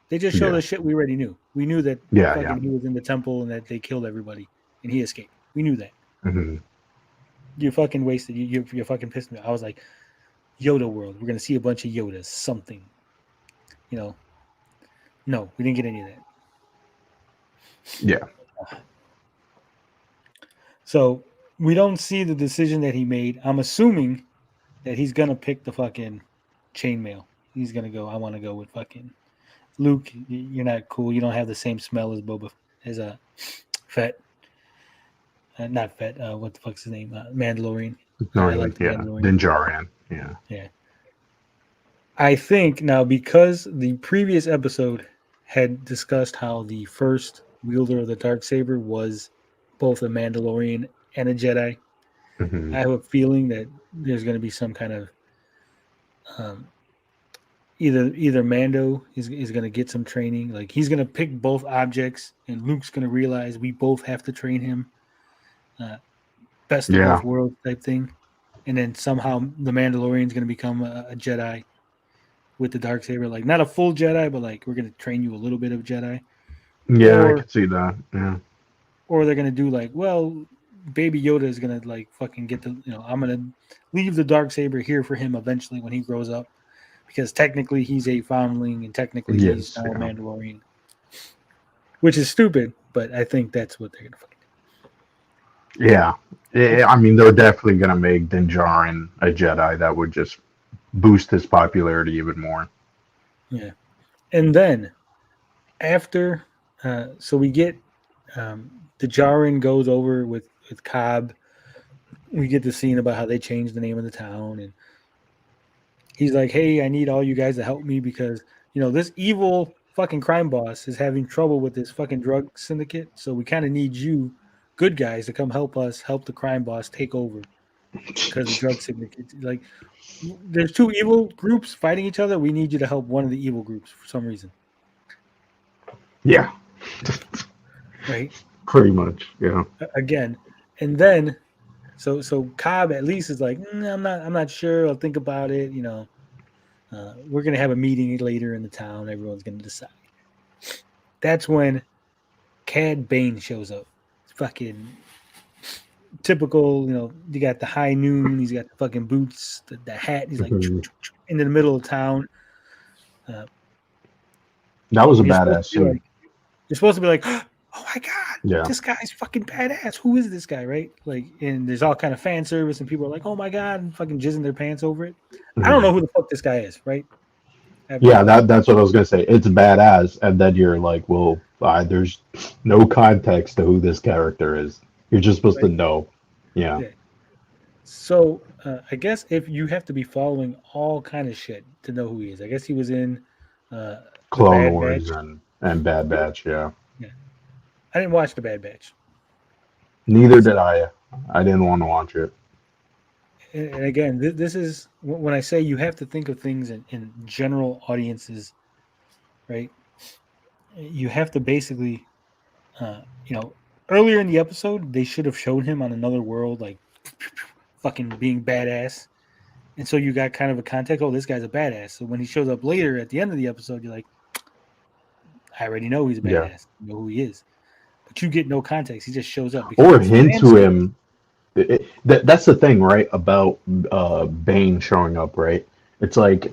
They just showed Yeah, us shit we already knew. We knew that yeah, yeah. fucking he was in the temple and that they killed everybody and he escaped. We knew that. Hmm. You fucking wasted. You fucking pissed me. I was like, Yoda world. We're gonna see a bunch of Yodas. Something, you know. No, we didn't get any of that. Yeah, So we don't see the decision that he made. I'm assuming that he's gonna pick the fucking chainmail. He's gonna go. I want to go with fucking Luke. You're not cool. You don't have the same smell as Boba as a Fett. Not Fett. What the fuck's his name? Mandalorian. I like Northern, the yeah, Mandalorian. Dinjarin, yeah. Yeah. I think now because the previous episode had discussed how the first wielder of the dark saber was both a Mandalorian and a Jedi. Hmm. I have a feeling that there's going to be some kind of um, either Mando is going to get some training, like he's going to pick both objects, and Luke's going to realize we both have to train him, uh, best of Yeah, both worlds type thing, and then somehow the Mandalorian is going to become a Jedi with the dark saber, like not a full Jedi, but like we're going to train you a little bit of Jedi, yeah, I or could see that. Yeah, they're going to do like, well, Baby Yoda is going to like fucking get the, I'm going to leave the dark saber here for him eventually when he grows up, because technically he's a foundling and technically he's yes, now a yeah, Mandalorian, which is stupid, but I think that's what they're gonna fucking yeah. I mean, they're definitely gonna make Dinjarin a Jedi. That would just boost his popularity even more. do. Yeah, and then after, so we get the Jaren goes over with Cobb. We get the scene about how they changed the name of the town, and he's like, "Hey, I need all you guys to help me because this evil fucking crime boss is having trouble with this fucking drug syndicate. So we kind of need you, good guys, to come help us help the crime boss take over because the drug syndicate like." There's two evil groups fighting each other. We need you to help one of the evil groups for some reason, Yeah, right? pretty much. Yeah. Again, and then so Cobb at least is like, I'm not sure. I'll think about it. We're gonna have a meeting later in the town. Everyone's gonna decide. That's when Cad Bane shows up. It's fucking typical. You got the high noon. He's got the fucking boots, the hat. He's like Hmm. in the middle of town. Uh, That was a you're supposed to badass be scene. like, You're supposed to be like, oh my god, Yeah. this guy's fucking badass. Who is this guy, right? Like, and there's all kind of fan service, and people are like, oh my god, and fucking jizzing their pants over it. I don't Hmm. know who the fuck this guy is, right? I have no Yeah, fucking. that's what I was gonna say. It's badass, and then you're like, well, there's no context to who this character is. You're just supposed to Right? know. Yeah, Yeah. So I guess if you have to be following all kind of shit to know who he is, I guess he was in uh, the Clone Bad Wars Batch. and Bad Batch. Yeah. Yeah, I didn't watch the Bad Batch. Neither did I. I didn't want to watch it. And again, this is when I say you have to think of things in general audiences, right? You have to basically, uh, you know, earlier in the episode, they should have showed him on another world, like fucking being badass. And so you got kind of a context. Oh, this guy's a badass. So when he shows up later at the end of the episode, you're like, I already know he's a Yeah. badass. I know who he is. But you get no context. He just shows up because Or it's hint fan to service. him. That's the thing, right? About Bane showing up, right? It's like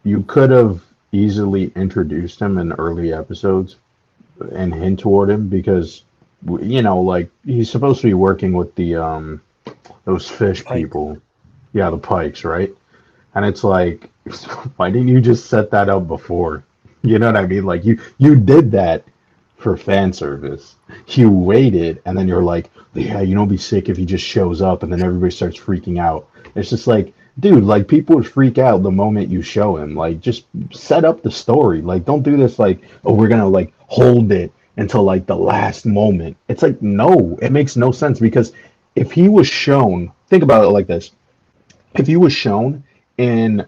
you could have easily introduced him in early episodes and hint toward him because like he's supposed to be working with the those fish Like, people, yeah, the Pikes, right? And it's like, why didn't you just set that up before? You know what I mean? Like you did that for fan service. You waited, and then you're like, yeah, it'd be sick if he just shows up, and then everybody starts freaking out. It's just like, dude, like people would freak out the moment you show him. Like, just set up the story. Like, don't do this. Like, oh, we're gonna like hold it until like the last moment. It's like, no, it makes no sense because if he was shown, think about it like this: if he was shown in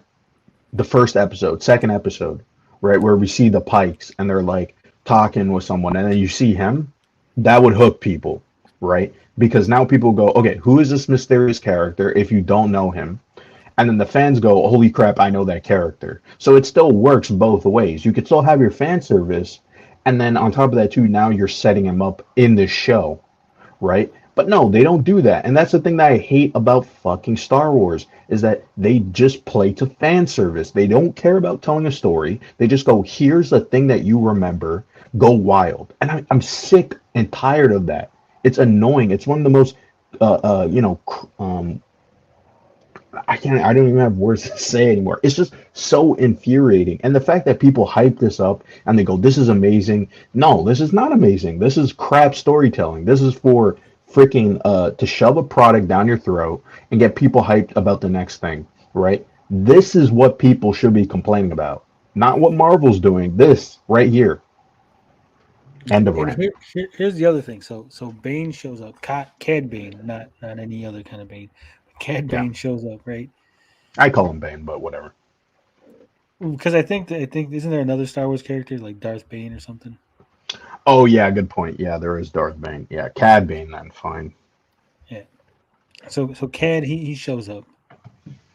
the first episode, second episode, right, where we see the Pikes and they're like talking with someone, and then you see him, that would hook people, right? Because now people go, okay, who is this mysterious character if you don't know him? And then the fans go, holy crap, I know that character. So it still works both ways. You could still have your fan service, and then on top of that, too, now you're setting him up in the show, right? But no, they don't do that. And that's the thing that I hate about fucking Star Wars is that they just play to fan service. They don't care about telling a story. They just go, here's the thing that you remember, go wild. And I'm sick and tired of that. It's annoying. It's one of the most, I don't even have words to say anymore. It's just so infuriating. And the fact that people hype this up and they go, this is amazing. No, this is not amazing. This is crap storytelling. This is for freaking to shove a product down your throat and get people hyped about the next thing, right? This is what people should be complaining about, not what Marvel's doing. This right here. End of and rant. here's the other thing. So Bane shows up. Cad Bane, not any other kind of Bane. Cad Yeah, Bane shows up, right? I call him Bane, but whatever. Because I think isn't there another Star Wars character like Darth Bane or something? Oh yeah, good point. Yeah, there is Darth Bane. Yeah, Cad Bane then, fine. Yeah. So Cad he shows up,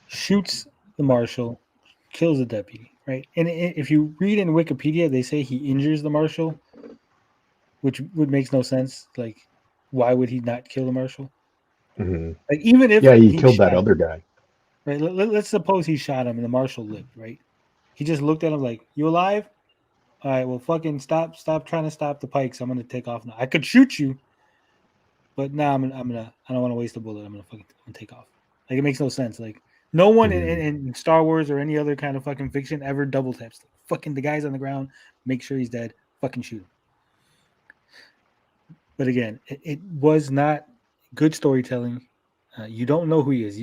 shoots the marshal, kills the deputy, right? And if you read in Wikipedia, they say he injures the marshal, which makes no sense. Like, why would he not kill the marshal? Hmm. Like, even if Yeah, he he killed that shot other him, guy. right? Let's suppose he shot him and the marshal lived, right? He just looked at him like, "You alive? All right, well, fucking stop trying to stop the Pikes. I'm gonna take off now. I could shoot you, but now I don't want to waste a bullet. I'm gonna take off." Like, it makes no sense. Like, no one Mhm. in Star Wars or any other kind of fucking fiction ever double taps. Fucking the guy's on the ground, make sure he's dead. Fucking shoot him. But again, it was not good storytelling. You don't know who he is.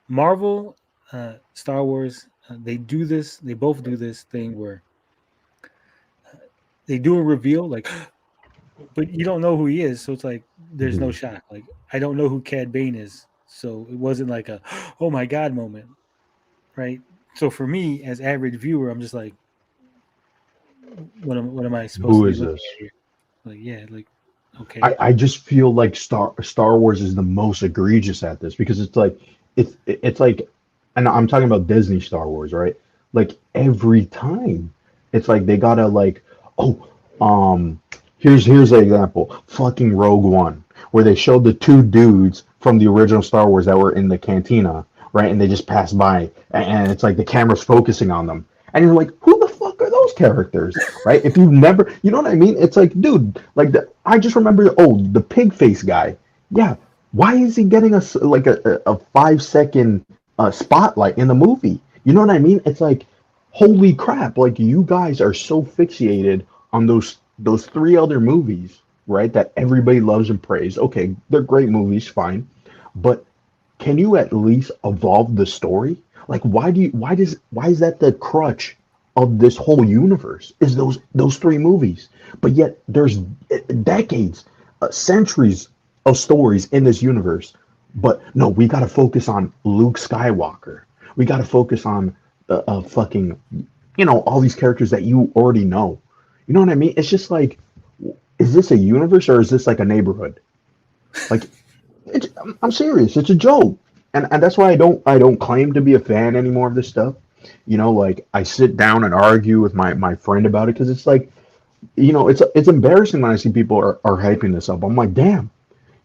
Marvel, Star Wars, they do this. They both do this thing where they do a reveal, like, but you don't know who he is. So it's like there's no Mhm. shock. Like, I don't know who Cad Bane is, so it wasn't like a oh my god moment, right? So for me, as average viewer, I'm just like, what am I supposed to Who be is looking this? at here? Like, yeah, like, okay, I just feel like Star Wars is the most egregious at this because it's like it's like, and I'm talking about Disney Star Wars, right? Like every time, it's like they gotta like, oh, here's an example, fucking Rogue One, where they showed the two dudes from the original Star Wars that were in the cantina, right? And they just passed by, and it's like the camera's focusing on them, and you're like, who the fuck are those characters, right? If you've never, you know what I mean? It's like, dude, like I just remember, oh, the pig face guy. Yeah, why is he getting like a 5 second spotlight in the movie? You know what I mean? It's like, holy crap! Like you guys are so fixated on those three other movies, right? That everybody loves and praise. Okay, they're great movies, fine, but can you at least evolve the story? Like, why is that the crutch of this whole universe? Is those three movies? But yet there's decades, centuries of stories in this universe. But no, we got to focus on Luke Skywalker. We got to focus on fucking, all these characters that you already know. You know what I mean? It's just like, is this a universe or is this like a neighborhood? Like, I'm serious. It's a joke, and that's why I don't claim to be a fan anymore of this stuff like I sit down and argue with my friend about it because it's like, it's embarrassing when I see people are hyping this up. I'm like, damn,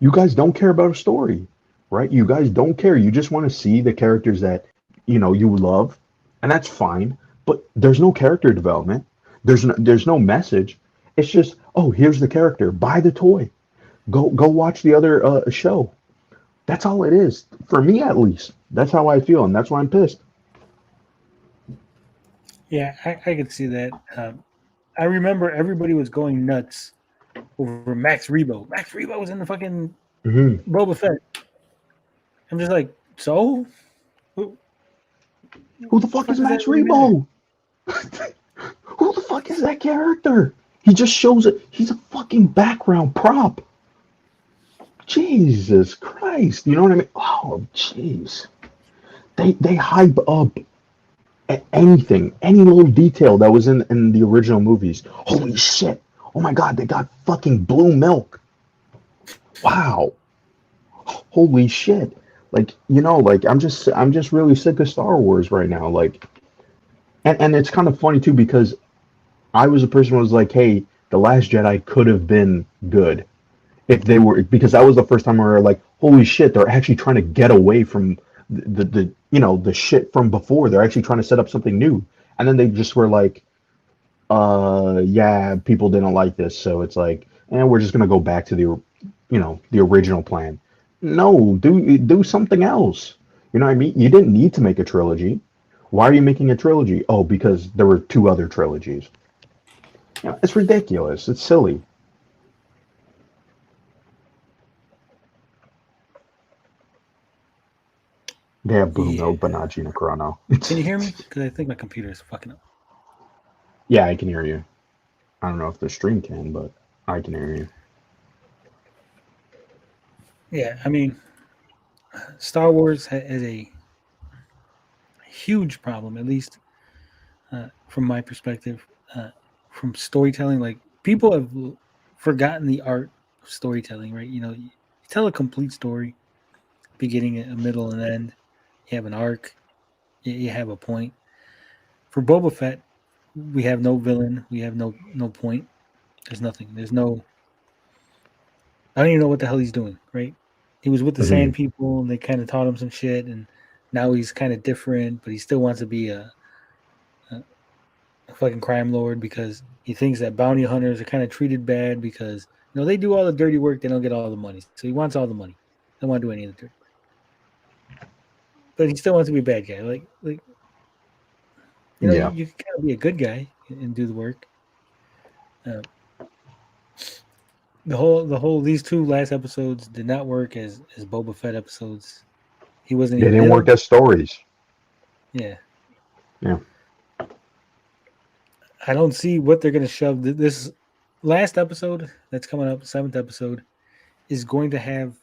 you guys don't care about a story, right? You guys don't care. You just want to see the characters that you love, and that's fine. But there's no character development. There's no message. It's just, oh, here's the character. Buy the toy. Go watch the other show. That's all it is for me, at least. That's how I feel, and that's why I'm pissed. Yeah, I could see that. I remember everybody was going nuts over Max Rebo. Max Rebo was in the fucking Hmm. Boba Fett. I'm just like, so who, Who the what the fuck fuck is does that Max really matter? Rebo? Who the fuck is that character? He just shows it. He's a fucking background prop. Jesus Christ. You know what I mean? Oh, jeez. They hype up anything, any little detail that was in the original movies. Holy shit. Oh my god, they got fucking blue milk. Wow. Holy shit. Like, like I'm just really sick of Star Wars right now. Like, and it's kind of funny too because I was a person who was like, hey, The Last Jedi could have been good if they were, because that was the first time we were like, holy shit, they're actually trying to get away from the shit from before. They're actually trying to set up something new. And then they just were like, yeah, people didn't like this, so it's like, and we're just gonna go back to the original plan. No, do something else. You know what I mean? You didn't need to make a trilogy. Why are you making a trilogy? Oh, because there were two other trilogies. It's ridiculous. It's silly. They have blue Yeah. milk, but not Gina Carano. Can you hear me? Because I think my computer is fucking up. Yeah, I can hear you. I don't know if the stream can, but I can hear you. Yeah, I mean, Star Wars has a huge problem, at least from my perspective, uh, from storytelling. Like people have forgotten the art of storytelling, right? You tell a complete story, beginning, a middle, and end. You have an arc. You have a point. For Boba Fett, we have no villain. We have no point. There's nothing. There's no. I don't even know what the hell he's doing. Right? He was with the Hmm. Sand People, and they kind of taught him some shit, and now he's kind of different, but he still wants to be a fucking crime lord because he thinks that bounty hunters are kind of treated bad because they do all the dirty work, they don't get all the money. So he wants all the money. They don't want to do any of the dirty work, but he still wants to be a bad guy. Like Yeah, you can kind of be a good guy and do the work. Uh, the whole these two last episodes did not work as Boba Fett episodes. He wasn't they even didn't in work them. as stories. Yeah, Yeah, I don't see what they're gonna shove. This last episode that's coming up, seventh episode, is going to have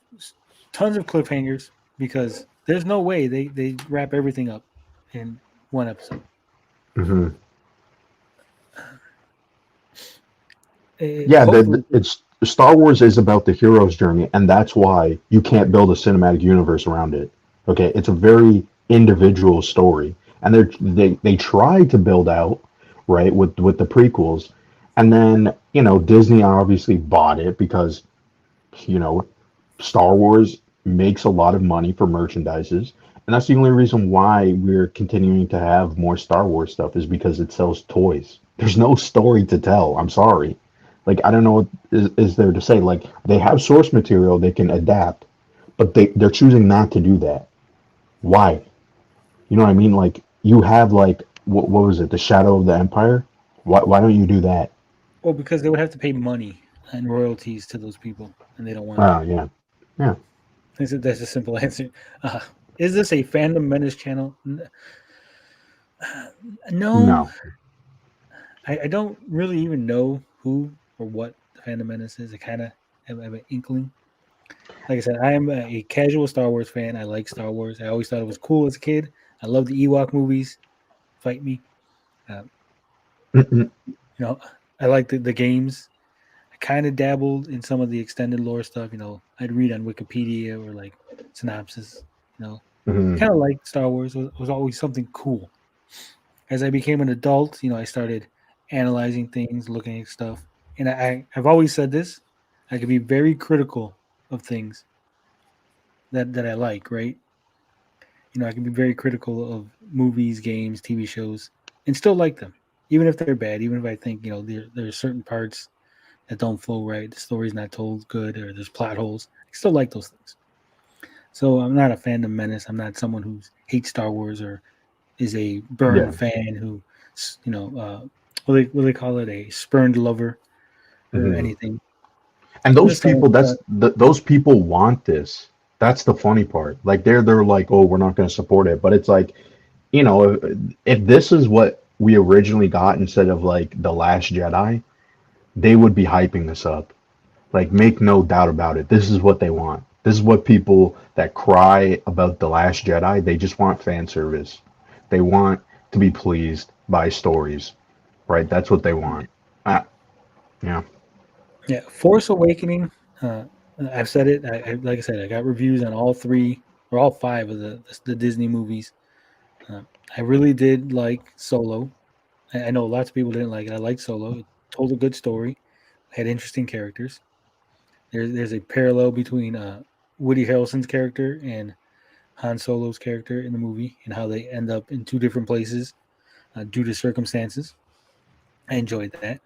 tons of cliffhangers because there's no way they wrap everything up in one episode. hmm yeah. Hopefully, It's Star Wars is about the hero's journey, and that's why you can't build a cinematic universe around it. Okay, it's a very individual story, and they try to build out right with the prequels, and then Disney obviously bought it because you know Star Wars makes a lot of money for merchandises, and that's the only reason why we're continuing to have more Star Wars stuff is because it sells toys. There's no story to tell. I'm sorry. Like I don't know what is there to say. Like they have source material they can adapt, but they're choosing not to do that. Why? You know what I mean? Like you have like what was it? The Shadow of the Empire. Why don't you do that? well, because they would have to pay money and royalties to those people, and they don't want that. Yeah, yeah. That's a simple answer. Uh, is this a fandom menace channel? No, No. I don't really even know who or what the fandom menace is. I kind of have an inkling. Like I said, I am a casual Star Wars fan. I like Star Wars. I always thought it was cool as a kid. I love the Ewok movies. Fight me. Um, Mm-mm. you know, I like the games. I kind of dabbled in some of the extended lore stuff. I'd read on Wikipedia or like Synopsis. Mhm. Kind of like Star Wars. It was always something cool. As I became an adult, I started analyzing things, looking at stuff, and I've always said this: I can be very critical of things that I like, right? I can be very critical of movies, games, TV shows, and still like them, even if they're bad. Even if I think there are certain parts that don't flow right, the story's not told good, or there's plot holes. I still like those things. So I'm not a fandom menace. I'm not someone who hates Star Wars or is a burn Yeah. fan who, what do they call it, a spurned lover or Hmm. anything. And I'm those just someone people, who, those people want this. That's the funny part. Like they're like, oh, we're not going to support it, but it's like, if this is what we originally got instead of like the Last Jedi, they would be hyping this up. Like, make no doubt about it. This is what they want. This is what people that cry about the Last Jedi, they just want fan service. They want to be pleased by stories, right? That's what they want. Ah, yeah. yeah, Force Awakening. Uh, I've said it. Like I said, I got reviews on all three or all five of the Disney movies. Uh, I really did like Solo. I know lots of people didn't like it. I liked Solo. It told a good story, had interesting characters. There's a parallel between Woody Harrelson's character and Han Solo's character in the movie, and how they end up in two different places due to circumstances. I enjoyed that.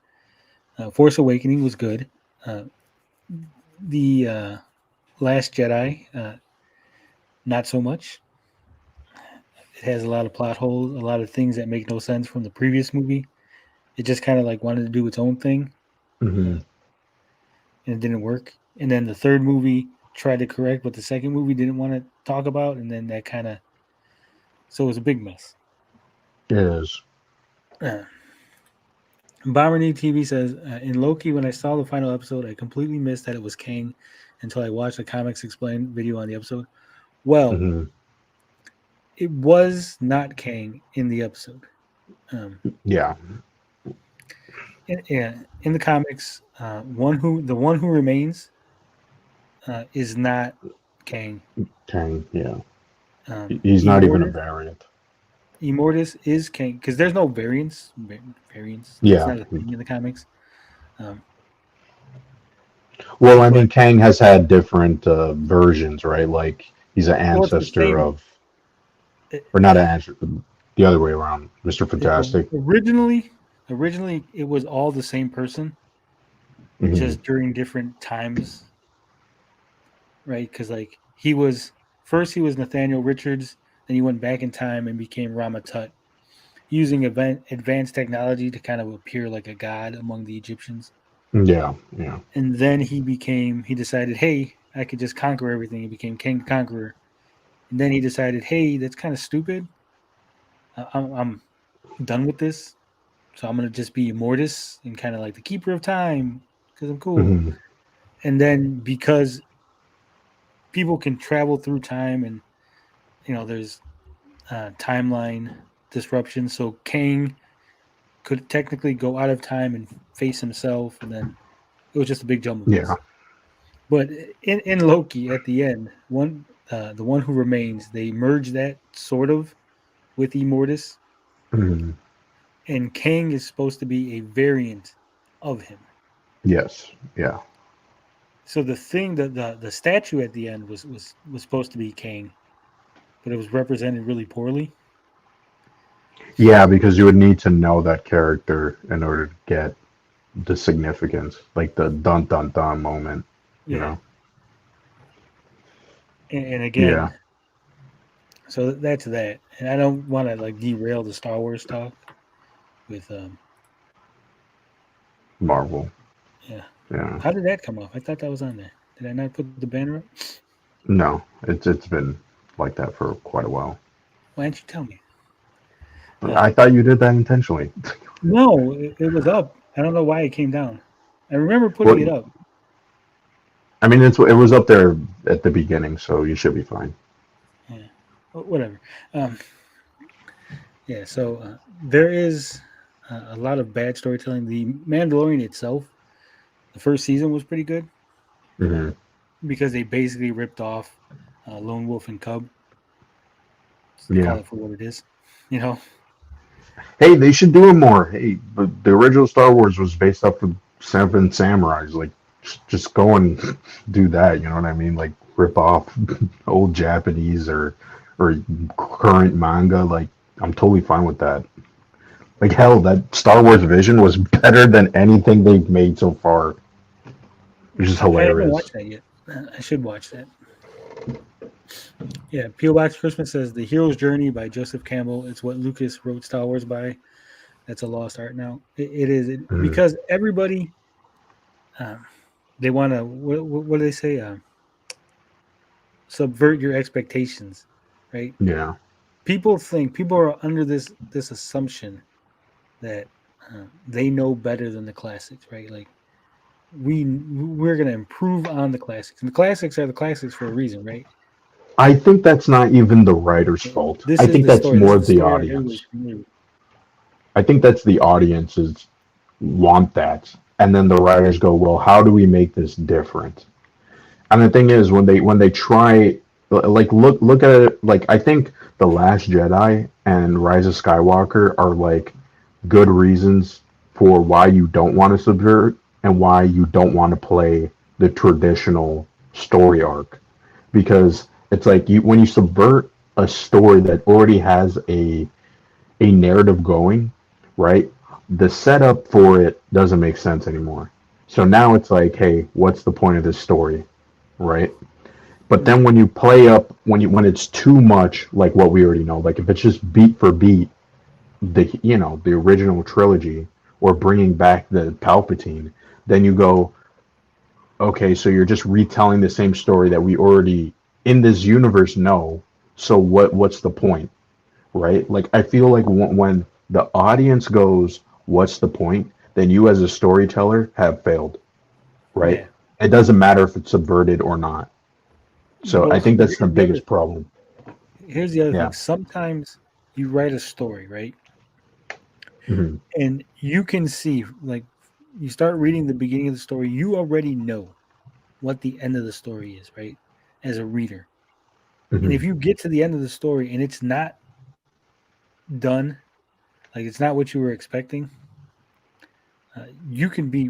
Force Awakening was good. Uh, the Last Jedi, not so much. It has a lot of plot holes, a lot of things that make no sense from the previous movie. It just kind of like wanted to do its own thing, Hmm. uh, and it didn't work. And then the third movie tried to correct what the second movie didn't want to talk about, and then that kind of so it was a big mess. It is. Uh, Bomberny TV says in Loki, when I saw the final episode, I completely missed that it was Kang until I watched the comics explain video on the episode. Well, Hmm. it was not Kang in the episode. Um, Yeah. in the comics, the one who remains is not Kang. Kang. Yeah. Um, He's not even a Immortus, variant. Immortus is Kang because there's no variance. Variance. That's Yeah. not a thing in the comics. Um, Well, I mean, but Kang has had different versions, right? Like he's an well, it's the ancestor same. of, It, or not an ancestor, the other way around. Mr. Fantastic. originally, it was all the same person, Hmm. just during different times, right? Because like he was Nathaniel Richards, then he went back in time and became Rama Tut, using advanced technology to kind of appear like a god among the Egyptians. Yeah. Yeah. And then he decided, hey, I could just conquer everything. He became King Conqueror. And then he decided, hey, that's kind of stupid. I'm done with this. So I'm going to just be Immortus and kind of like the keeper of time because I'm cool. Hmm. And then because people can travel through time and, there's timeline disruption. So Kang could technically go out of time and face himself. And then it was just a big jumble Yeah. mess. But in Loki at the end, the one who remains, they merge that sort of with Immortus, Hmm. and Kang is supposed to be a variant of him. Yes. Yeah. So the thing that the statue at the end was supposed to be Kang, but it was represented really poorly. Yeah, because you would need to know that character in order to get the significance, like the dun dun dun moment, you Yeah, know? and Yeah. again, so that's that. And I don't want to like derail the Star Wars talk with Marvel. yeah. Yeah. How did that come off? I thought that was on there. Did I not put the banner up? No, it's been like that for quite a while. Why didn't you tell me? I thought you did that intentionally. No, it was up. I don't know why it came down. I remember putting Well, it up. I mean, it was up there at the beginning, so you should be fine. Yeah, whatever. Um, yeah, so there is a lot of bad storytelling. The Mandalorian itself, the first season was pretty good Hmm. uh, because they basically ripped off Lone Wolf and Cub. Call Yeah. it for what it is, you know. Hey, they should do it more. Hey, but the original Star Wars was based off of Seven Samurais. Like, just go and do that. You know what I mean? Like, rip off old Japanese or current manga. Like, I'm totally fine with that. Like, hell, that Star Wars Vision was better than anything they've made so far, which is I haven't hilarious. watched that yet. I should watch that. Yeah, Peel Box Christmas says The Hero's Journey by Joseph Campbell. It's what Lucas wrote Star Wars by. That's a lost art now. It is Mm, because everybody um, they want to what do they say? Subvert your expectations, right? yeah. People are under this assumption that they know better than the classics, right? Like we're gonna improve on the classics, and the classics are the classics for a reason, right? I think that's not even the writer's fault. This I is think the that's story. This more is of the the story arc everybody's audience. familiar with. I think that's the audiences want that, and then the writers go, "Well, how do we make this different?" And the thing is, when they try, like look at it, like I think the Last Jedi and Rise of Skywalker are like good reasons for why you don't want to subvert and why you don't want to play the traditional story arc, because it's like when you subvert a story that already has a narrative going, right? The setup for it doesn't make sense anymore. So now it's like, hey, what's the point of this story, right? But then Yeah, when you play up, when it's too much, like what we already know, like if it's just beat for beat, the original trilogy, or bringing back the Palpatine, then you go, okay, so you're just retelling the same story that we already in this universe know. So what's the point? Right? Like I feel like when the audience goes, "What's the point?" Then you as a storyteller have failed. Right? yeah. It doesn't matter if it's subverted or not. So I Well, think that's the here's the other biggest thing. problem. Here's the other Yeah. thing. Sometimes you write a story, right? Hmm. And you can see, like, you start reading the beginning of the story, you already know what the end of the story is, right? As a reader. And Hmm. if you get to the end of the story and it's not done, like it's not what you were expecting, you can be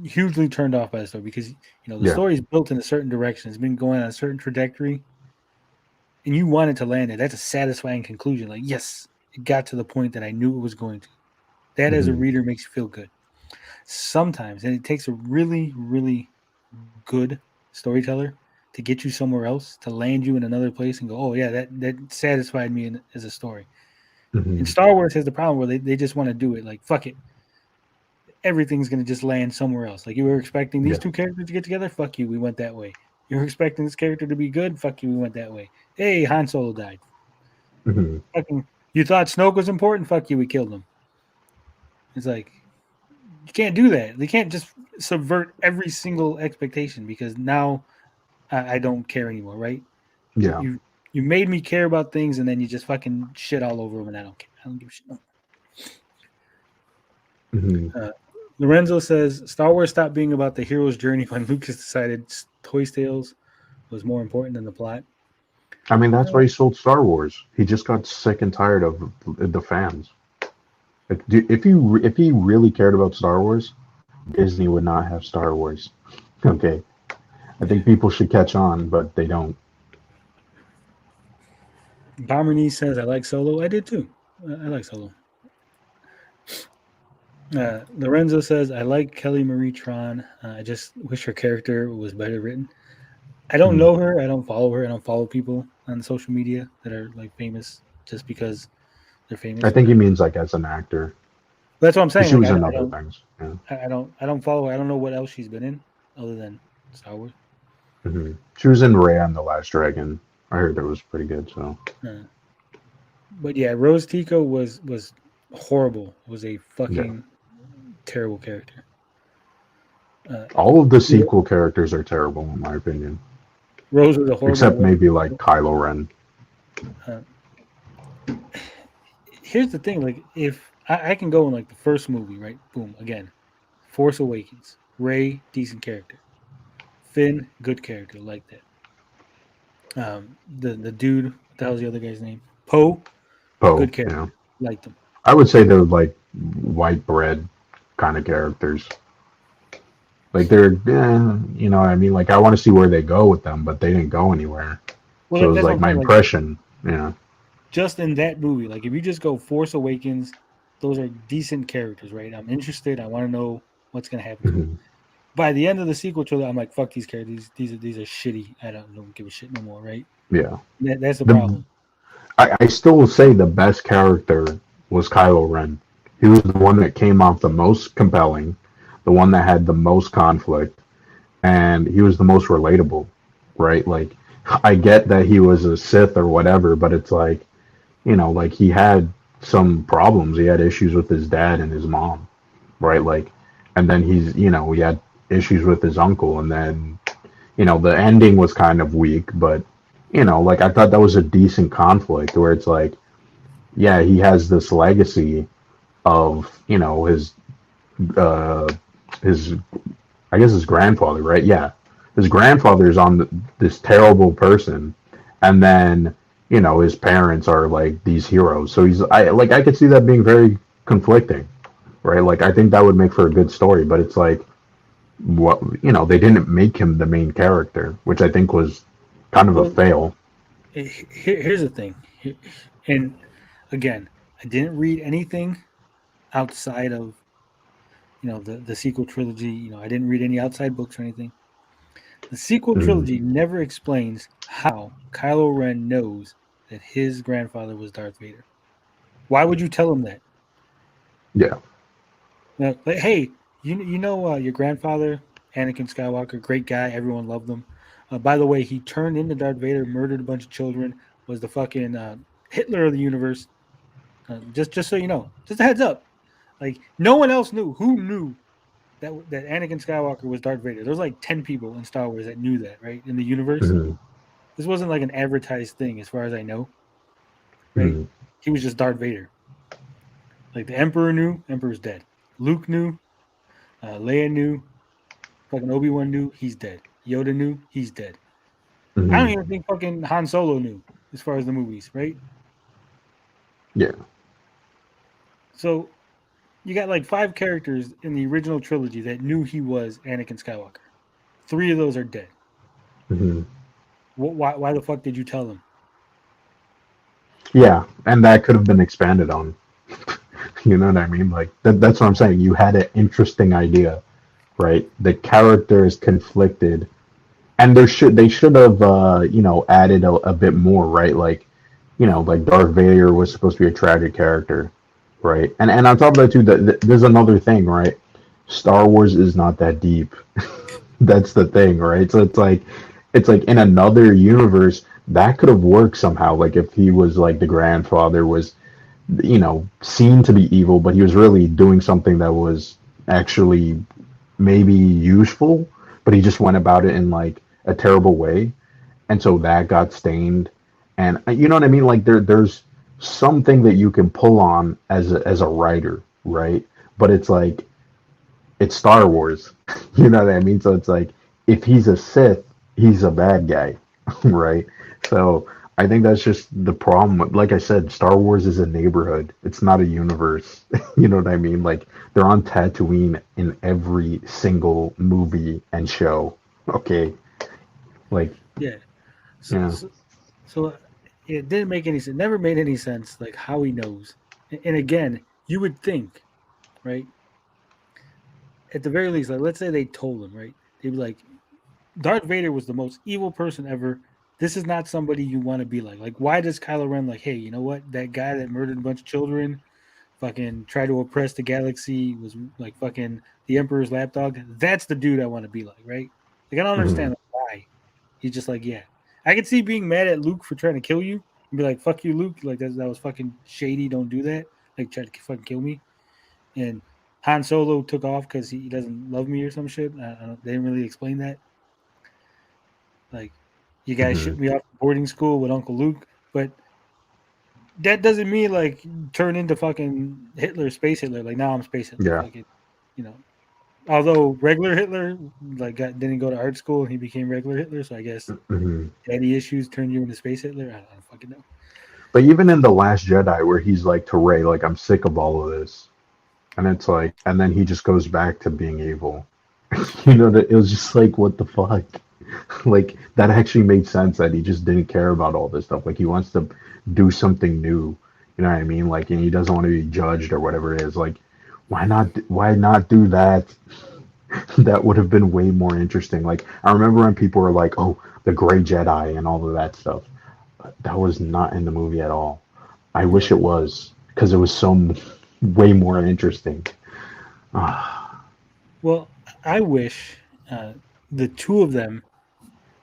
hugely turned off by the story because the Yeah. story is built in a certain direction. It's been going on a certain trajectory, and you want it to land there. That's a satisfying conclusion. Like, yes, it got to the point that I knew it was going to. That, as a Hmm. reader, makes you feel good. Sometimes, and it takes a really, really good storyteller to get you somewhere else, to land you in another place and go, oh yeah, that satisfied me as a story. And Hmm. Star Wars has the problem where they just want to do it. Like, fuck it, everything's gonna just land somewhere else. Like, you were expecting these Yeah. two characters to get together, fuck you, we went that way. You were expecting this character to be good, fuck you, we went that way. Hey, Han Solo died. Hmm. Fucking, you thought Snoke was important, fuck you, we killed him. It's like, you can't do that. They can't just subvert every single expectation because now I don't care anymore, right? You, Yeah. you you made me care about things, and then you just fucking shit all over them, and I don't care. I don't give a shit. Hmm. Lorenzo says Star Wars stopped being about the hero's journey when Lucas decided Toy Tales was more important than the plot. I mean, that's Uh, why he sold Star Wars. He just got sick and tired of the fans. Like, if he really cared about Star Wars, Disney would not have Star Wars. Okay. I think people should catch on, but they don't. Bomberny says I like Solo. I did too. I like Solo. Lorenzo says I like Kelly Marie Tron. I just wish her character was better written. I don't Mhm. know her. I don't follow her. I don't follow people on social media that are like famous just because they're I famous. think he means like as an actor, That's what I'm because saying. she Like was I, in I other don't things. Yeah. I don't follow her. I don't know what else she's been in other than Star Wars. She was in Raya and the Last Dragon. I heard that was pretty good. So Uh, but yeah, Rose Tico was horrible. Was a yeah, fucking terrible character. Uh, all of the yeah, sequel characters are terrible in my opinion, Rose was a horrible except woman. maybe like Kylo Ren. Uh, Here's the thing: like, if I can go in like the first movie, right? Boom, again, Force Awakens. Ray, decent character. Finn, good character, like that. The dude, what the hell's the other guy's name? Poe, good Poe. Yeah. character, liked him. I would say they're like white bread kind of characters. Like you know what I mean? Like I want to see where they go with them, but they didn't go anywhere. Well, So it was that's what like I'm my saying. Like impression, you know. just in that movie, like if you just go Force Awakens, those are decent characters, right? I'm interested. I want to know what's gonna happen to them. Mhm. By the end of the sequel trilogy, I'm like, fuck these characters. These are shitty. I don't give a shit no more, right? Yeah. That's the The problem. I still will say the best character was Kylo Ren. He was the one that came off the most compelling, the one that had the most conflict, and he was the most relatable, right? Like, I get that he was a Sith or whatever, but it's like, you know, like he had some problems. He had issues with his dad and his mom, right? Like, and then he had issues with his uncle, and then, the ending was kind of weak, but, like I thought that was a decent conflict where it's like, yeah, he has this legacy of, uh, his I guess his grandfather, right? Yeah, his grandfather is this terrible person, and then his parents are like these heroes. So I could see that being very conflicting, right? Like I think that would make for a good story, but it's like what they didn't make him the main character, which I think was kind of a Well, fail. here's the thing, and again, I didn't read anything outside of the sequel trilogy. I didn't read any outside books or anything. The sequel Mm, trilogy never explains how Kylo Ren knows that his grandfather was Darth Vader. Why would you tell him that? yeah. Like, hey, your grandfather, Anakin Skywalker, great guy, everyone loved him. By the way, he turned into Darth Vader, murdered a bunch of children, was the fucking Hitler of the universe. Just so you know, just a heads up. Like no one else knew. Who knew that Anakin Skywalker was Darth Vader? There's like 10 people in Star Wars that knew that, right? In the universe, Mm, this wasn't like an advertised thing, as far as I know, right? mm, He was just Darth Vader. Like the Emperor knew, Emperor's dead. Luke knew, Leia knew, fucking Obi-Wan knew, he's dead. Yoda knew, he's dead. I don't mm, even think fucking Han Solo knew, as far as the movies, right? yeah. So you got like 5 characters in the original trilogy that knew he was Anakin Skywalker. 3 of those are dead. Mm. Why the fuck did you tell them? Yeah, and that could have been expanded on. You know what I mean? Like that's what I'm saying. You had an interesting idea, right? The character is conflicted, and they should have added a bit more, right? Like like Darth Vader was supposed to be a tragic character, right? And on top of that too, there's another thing, right? Star Wars is not that deep. That's the thing, right? So it's like in another universe that could have worked somehow. Like if he was like the grandfather was seen to be evil, but he was really doing something that was actually maybe useful, but he just went about it in like a terrible way, and so that got stained. And you know what I mean? Like there's something that you can pull on as a writer, right? But it's like it's Star Wars, you know what I mean? So it's like if he's a Sith, he's a bad guy, right? So I think that's just the problem. Like I said, Star Wars is a neighborhood. It's not a universe. You know what I mean? Like they're on Tatooine in every single movie and show. Okay, like Yeah. So, yeah, so, so it didn't make any sense. Never made any sense. Like how he knows. And again, you would think, right? At the very least, like let's say they told him, right? They'd be like, Darth Vader was the most evil person ever. This is not somebody you want to be like. Like, why does Kylo Ren like, hey, you know what? That guy that murdered a bunch of children, fucking tried to oppress the galaxy, was like fucking the Emperor's lapdog. That's the dude I want to be like, right? Like, I don't mhm, understand why. He's just like, yeah. I could see being mad at Luke for trying to kill you and be like, fuck you, Luke. Like, that was fucking shady. Don't do that. Like, try to fucking kill me. And Han Solo took off because he doesn't love me or some shit. They didn't really explain that. Like, you guys mhm, shipped me off to boarding school with Uncle Luke, but that doesn't mean like turn into fucking Hitler, space Hitler. Like now I'm space Hitler. yeah, Fucking, you know. Although regular Hitler like didn't go to art school and he became regular Hitler, so I guess mhm, daddy issues turned you into space Hitler. I don't fucking know. But even in The Last Jedi, where he's like to Rey, like, I'm sick of all of this. And it's like, and then he just goes back to being evil. That it was just like, what the fuck? Like, that actually made sense that he just didn't care about all this stuff. Like, he wants to do something new. You know what I mean? Like, and he doesn't want to be judged or whatever it is. Like, why not do that? That would have been way more interesting. Like, I remember when people were like, oh, the Gray Jedi and all of that stuff. That was not in the movie at all. I wish it was, because it was way more interesting. Well, I wish the two of them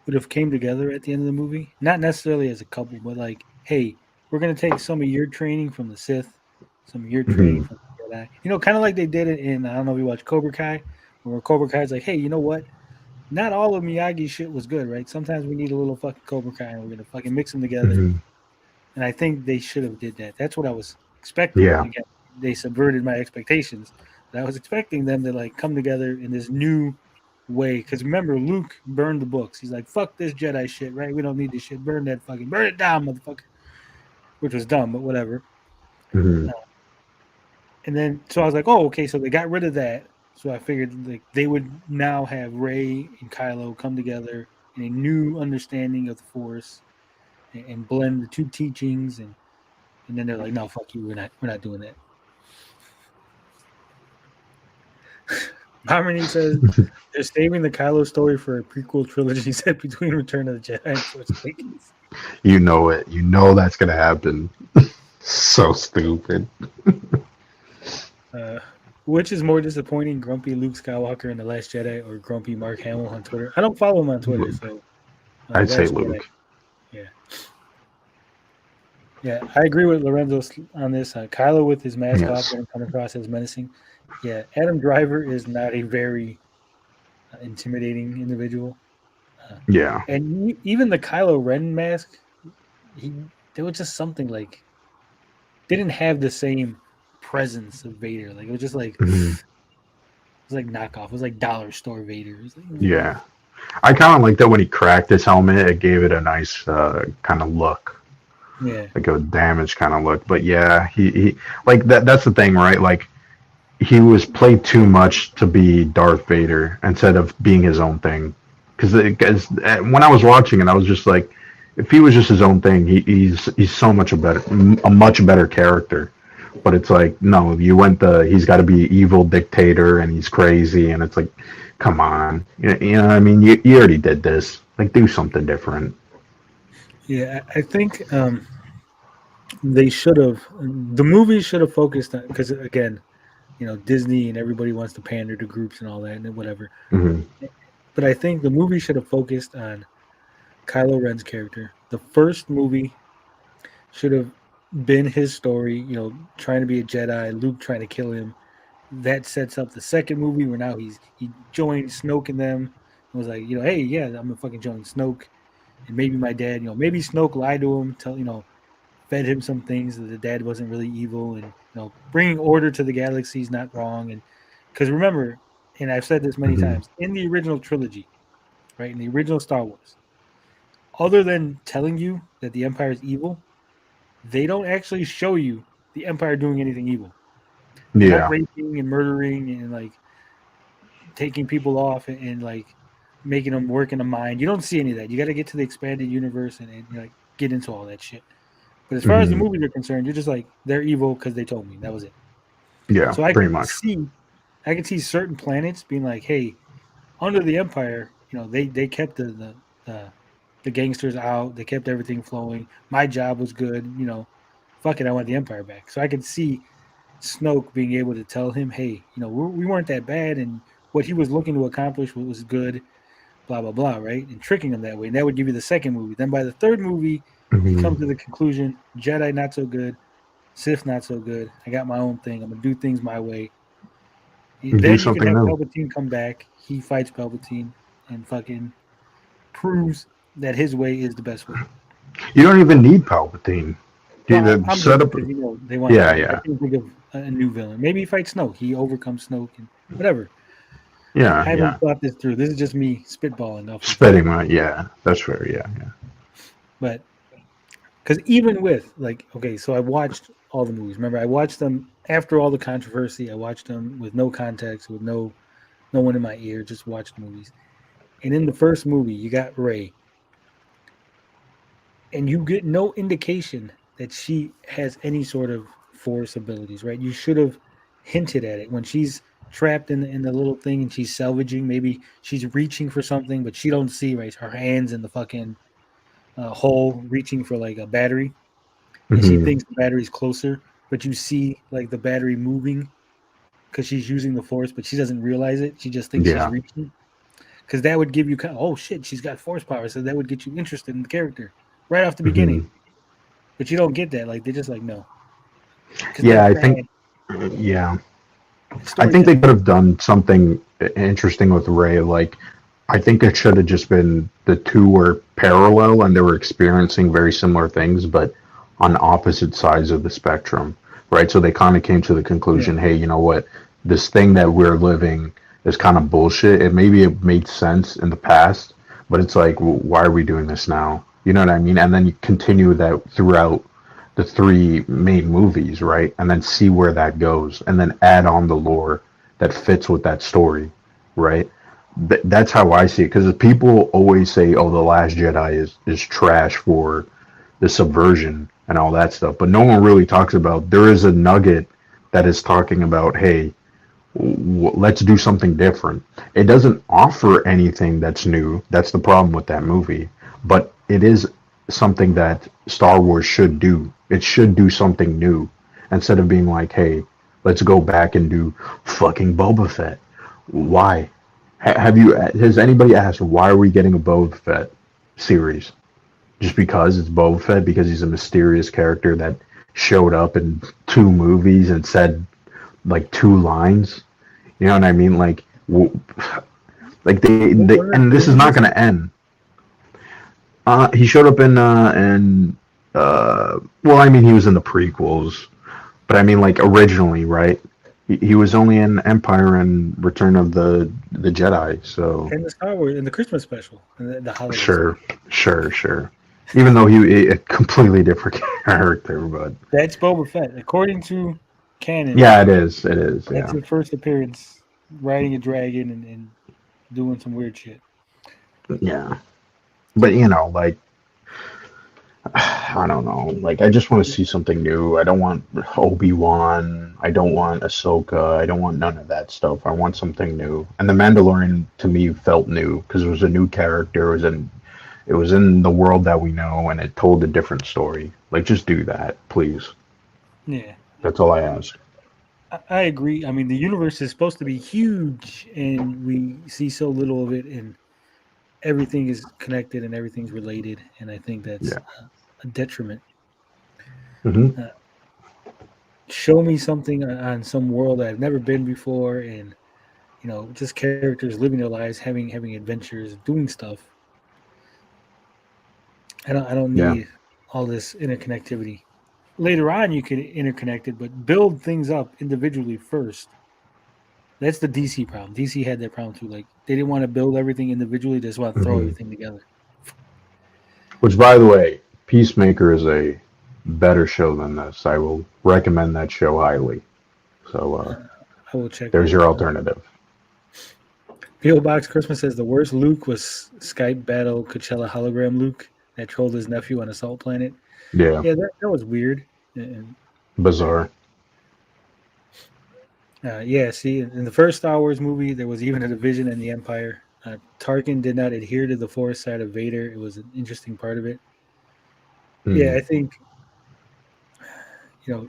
would have came together at the end of the movie. Not necessarily as a couple, but like, hey, we're gonna take some of your training from the Sith, some of your training Mhm. from the Jedi. Kind of like they did it in, I don't know if you watch Cobra Kai, where Cobra Kai's like, hey, you know what? Not all of Miyagi's shit was good, right? Sometimes we need a little fucking Cobra Kai, and we're gonna fucking mix them together. Mhm. And I think they should have did that. That's what I was expecting. Yeah. Again, they subverted my expectations. But I was expecting them to like come together in this new way. Because remember, Luke burned the books. He's like, "Fuck this Jedi shit, right? We don't need this shit. Burn it down, motherfucker." Which was dumb, but whatever. Mhm. Uh, and then so I was like, "Oh, okay." So they got rid of that. So I figured like they would now have Rey and Kylo come together in a new understanding of the Force and blend the two teachings and then they're like, no, fuck you, we're not doing that. Harmony says they're saving the Kylo story for a prequel trilogy set between Return of the Jedi and Force Awakens. You know it. You know that's gonna happen. So stupid. Which is more disappointing, Grumpy Luke Skywalker in The Last Jedi or Grumpy Mark Hamill on Twitter? I don't follow him on Twitter, so I'd say Last Jedi. Luke. Yeah. Yeah, I agree with Lorenzo on this. Kylo with his mask off Yes. didn't come across as menacing. Yeah, Adam Driver is not a very intimidating individual. Yeah. And even the Kylo Ren mask, there was just something like didn't have the same presence of Vader. Like it was just like Mhm. it was like knockoff. It was like dollar store Vader. It was like, Yeah. I kind of like that when he cracked his helmet. It gave it a nice kind of look, yeah, like a damaged kind of look. But yeah, he like that. That's the thing, right? Like he was played too much to be Darth Vader instead of being his own thing. Because when I was watching it, I was just like, if he was just his own thing, he's so much a much better character. But it's like, no, he's got to be evil dictator and he's crazy, and it's like, come on, you know what I mean? You already did this. Like, do something different. yeah. I think they should have. The movie should have focused on because again, Disney and everybody wants to pander to groups and all that and whatever. Hmm. But I think the movie should have focused on Kylo Ren's character. The first movie should have been his story, trying to be a Jedi, Luke trying to kill him. That sets up the second movie where now he joined Snoke and them and was like, hey, yeah, I'm gonna fucking join Snoke. And maybe my dad, maybe Snoke lied to him, fed him some things that the dad wasn't really evil, and bringing order to the galaxy is not wrong. And because remember, and I've said this many Hmm. times, in the original trilogy, right, in the original Star Wars, other than telling you that the Empire is evil, they don't actually show you the Empire doing anything evil. They're not Yeah. raping and murdering and like taking people off and like making them work in a mine. You don't see any of that. You got to get to the expanded universe and like get into all that shit. But as far as the Hmm. movies are concerned, you're just like they're evil because they told me that was it. Yeah. So Pretty much. I can see certain planets being like, hey, under the Empire, they kept the gangsters out. They kept everything flowing. My job was good. Fuck it, I want the Empire back. So I can see Snoke being able to tell him, hey, we weren't that bad, and what he was looking to accomplish was good. Blah blah blah, right? And tricking him that way, and that would give you the second movie. Then by the third movie, he Hmm. comes to the conclusion: Jedi not so good, Sith not so good. I got my own thing. I'm gonna do things my way. Do Then you can something have new. Palpatine come back. He fights Palpatine and fucking proves that his way is the best way. You don't even need Palpatine. No, Do the I'm just setup. because they want to Yeah. do it. I Yeah. can't think of a new villain. Maybe he fights Snoke. He overcomes Snoke and whatever. Yeah. I Yeah. haven't thought this through. This is just me spitballing off of. Spitting. Yeah. That's fair. Yeah. Yeah. But Because even with like, okay, so I watched all the movies. Remember, I watched them after all the controversy. I watched them with no context, with no one in my ear, just watched movies. And in the first movie, you got Ray, and you get no indication that she has any sort of force abilities, right? You should have hinted at it when she's trapped in the little thing and she's salvaging. Maybe she's reaching for something, but she don't see, right? Her hands in the fucking hole, reaching for like a battery, and she Hmm. thinks the battery's closer, but you see like the battery moving because she's using the force, but she doesn't realize it. She just thinks she's Yeah. reaching because that would give you kind of, oh shit, she's got force power, so that would get you interested in the character right off the beginning. Hmm. But you don't get that. Like they're just like no, because they're Yeah, I think. bad Yeah, at I think they storytelling. could have done something interesting with Ray. Like, I think it should have just been the two were parallel and they were experiencing very similar things, but on opposite sides of the spectrum, right? So they kind of came to the Yeah, conclusion, hey, you know what? This thing that we're living is kind of bullshit. It maybe it made sense in the past, but it's like, why are we doing this now? You know what I mean? And then you continue that throughout the three main movies, right? And then see where that goes, and then add on the lore that fits with that story, right? That's how I see it. Because people always say, "Oh, the Last Jedi is trash for the subversion and all that stuff," but no one really talks about there is a nugget that is talking about, hey, let's do something different. It doesn't offer anything that's new. That's the problem with that movie. But it is something that Star Wars should do. It should do something new instead of being like, hey, let's go back and do fucking Boba Fett. Why? Have you? Has anybody asked why are we getting a Boba Fett series? Just because it's Boba Fett? Because he's a mysterious character that showed up in two movies and said like two lines. You know what I mean? Like they what and this is movie not was going he? to end. He showed up in well, I mean, he was in the prequels, but I mean, like originally, right? He was only in Empire and Return of the Jedi, so In the Star Wars in the Christmas special and the holiday sure, special. sure. Even though he a completely different character, but That's Boba Fett, according to canon. yeah, it is. It is. That's Yeah, his first appearance, riding a dragon and doing some weird shit. yeah. But like I don't know. Like, I just want to see something new. I don't want Obi-Wan. I don't want Ahsoka. I don't want none of that stuff. I want something new. And the Mandalorian to me felt new because it was a new character. It was in the world that we know, and it told a different story. Like, just do that, please. Yeah, That's all I ask. I agree. I mean, the universe is supposed to be huge, and we see so little of it, and everything is connected and everything's related. And I think that's Yeah. a detriment. Hmm. Uh, show me something on some world that I've never been before, and just characters living their lives, having adventures, doing stuff. I don't Yeah. need all this interconnectivity. Later on, you can interconnect it, but build things up individually first. That's the DC problem. DC had that problem too. Like they didn't want to build everything individually; they just want to throw Hmm. everything together. Which, by the way, Peacemaker is a better show than this. I will recommend that show highly. So, I will check there's that your out. alternative. P.O. Box Christmas says the worst Luke was Skype battle Coachella hologram Luke that trolled his nephew on Assault Planet. Yeah. Yeah, that was weird. And Bizarre. yeah, see, in the first Star Wars movie, there was even a division in the Empire. Tarkin did not adhere to the Force side of Vader. It was an interesting part of it. Yeah, Mm. I think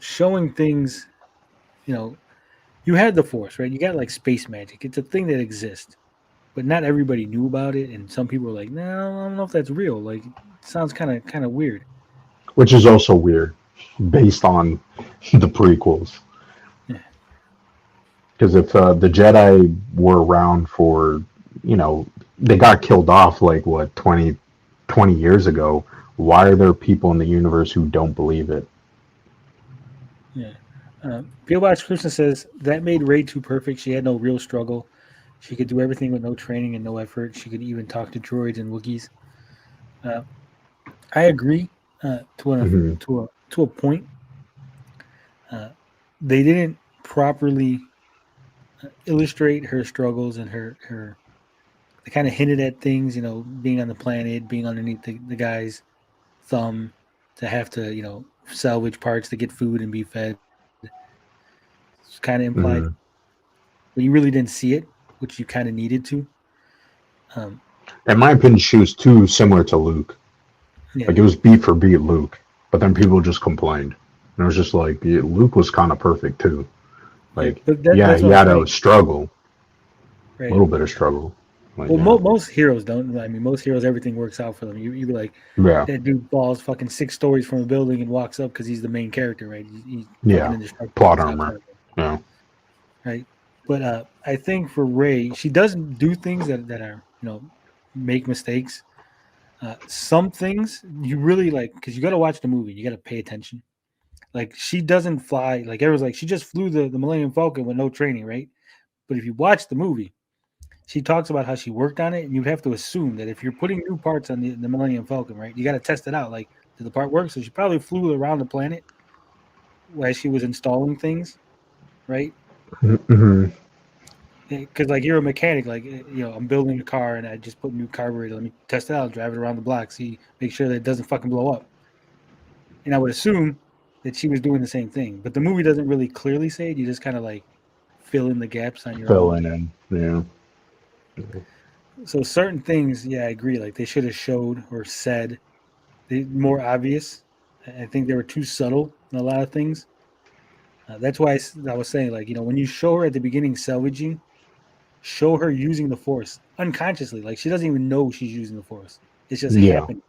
showing things. You know, you had the Force, right? You got like space magic. It's a thing that exists, but not everybody knew about it, and some people were like, "No, I don't know if that's real. Like, it sounds kind of weird." Which is also weird based on the prequels. Yeah, Because if the Jedi were around for, you know, they got killed off like, what, 20 years ago, why are there people in the universe who don't believe it? yeah. P.O. Box Christian says that made Ray too perfect. She had no real struggle. She could do everything with no training and no effort. She could even talk to droids and Wookiees. Uh, I agree. Hmm. To a point. Uh, they didn't properly illustrate her struggles and her. They kind of hinted at things, being on the planet, being underneath the guy's thumb, to have to salvage parts to get food and be fed. It's kind of implied, Hmm. but you really didn't see it, which you kind of needed to. Um, In my opinion, she was too similar to Luke. yeah, Like it was beat for beat Luke, but then people just complained. And it was just like yeah, Luke was kind of perfect too. yeah, Like but yeah, that's he what I'm had a saying, struggle, a right? little bit of struggle. Like Well, yeah, most heroes don't. I mean, most heroes, everything works out for them. You be like, yeah, that dude falls fucking 6 stories from a building and walks up because he's the main character, right? He's fucking yeah. indestructible. Plot It's not armor. possible, Yeah. right? But I think for Ray, she doesn't do things that are make mistakes. Some things you really like because you got to watch the movie. You got to pay attention. Like she doesn't fly. Like everyone's like she just flew the Millennium Falcon with no training, right? But if you watch the movie, she talks about how she worked on it, and you'd have to assume that if you're putting new parts on the Millennium Falcon, right, you got to test it out. Like, did the part work? So she probably flew around the planet while she was installing things, right? Hmm. Because like you're a mechanic, like I'm building a car and I just put new carburetor. Let me test it out, drive it around the block, see, make sure that it doesn't fucking blow up. And I would assume that she was doing the same thing, but the movie doesn't really clearly say it. You just kind of like fill in the gaps on your own. Filling in. Yeah. So certain things, yeah, I agree. Like they should have showed or said more obvious. I think they were too subtle in a lot of things. That's why I was saying, like, when you show her at the beginning salvaging, show her using the force unconsciously. Like, she doesn't even know she's using the force, it's just Yeah. happening.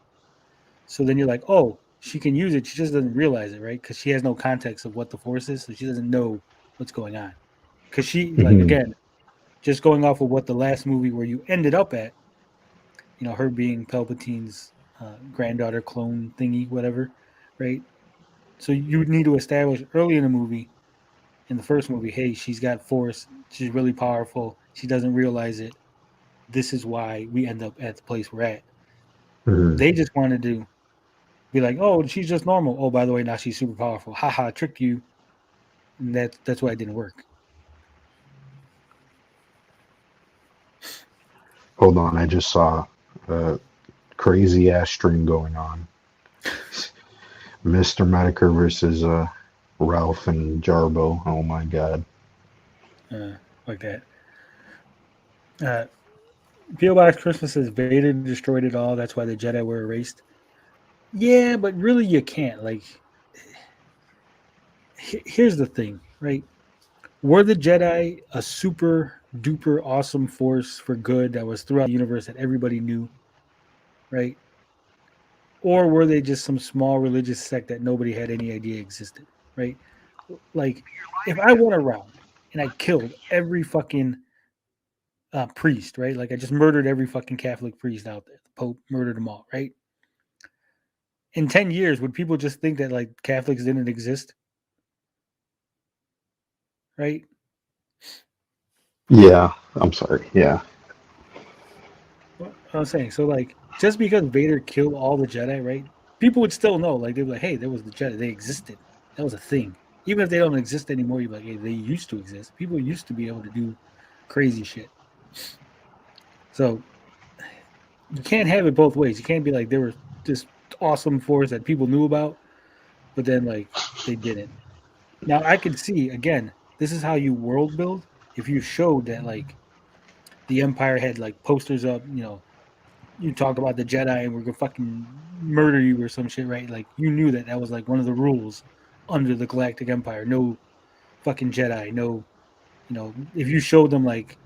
So then you're like, oh, she can use it. She just doesn't realize it, right? Because she has no context of what the force is. So she doesn't know what's going on. Because she, like, Hmm. again, just going off of what the last movie where you ended up at, her being Palpatine's granddaughter clone thingy, whatever, right? So you would need to establish early in the movie, in the first movie, hey, she's got force. She's really powerful. She doesn't realize it. This is why we end up at the place we're at. Hmm. They just wanted to be like, oh, she's just normal. Oh, by the way, now she's super powerful. Haha, tricked you. And that's why it didn't work. Hold on, I just saw a crazy ass stream going on. Mr. Mediker versus Ralph and Jarbo. Oh my god. Like that. Uh, P.O. Box Christmas says Vader destroyed it all. That's why the Jedi were erased. Yeah, but really you can't. Like, here's the thing, right? Were the Jedi a super duper awesome force for good that was throughout the universe that everybody knew, right? Or were they just some small religious sect that nobody had any idea existed, right? Like, if I went around and I killed every fucking priest, right? Like, I just murdered every fucking Catholic priest out there. The Pope murdered them all, right? In 10 years, would people just think that, like, Catholics didn't exist, right? Yeah, I'm sorry. Yeah. What I'm saying, so like, just because Vader killed all the Jedi, right? People would still know. Like, they'd be like, "Hey, there was the Jedi. They existed. That was a thing." Even if they don't exist anymore, you're like, "Hey, they used to exist. People used to be able to do crazy shit." So you can't have it both ways. You can't be like there were this awesome force that people knew about, but then like they didn't. Now I could see again. This is how you world build. If you showed that like the Empire had like posters up, you talk about the Jedi and we're gonna fucking murder you or some shit, right? Like you knew that was like one of the rules under the Galactic Empire. No fucking Jedi. No, if you showed them like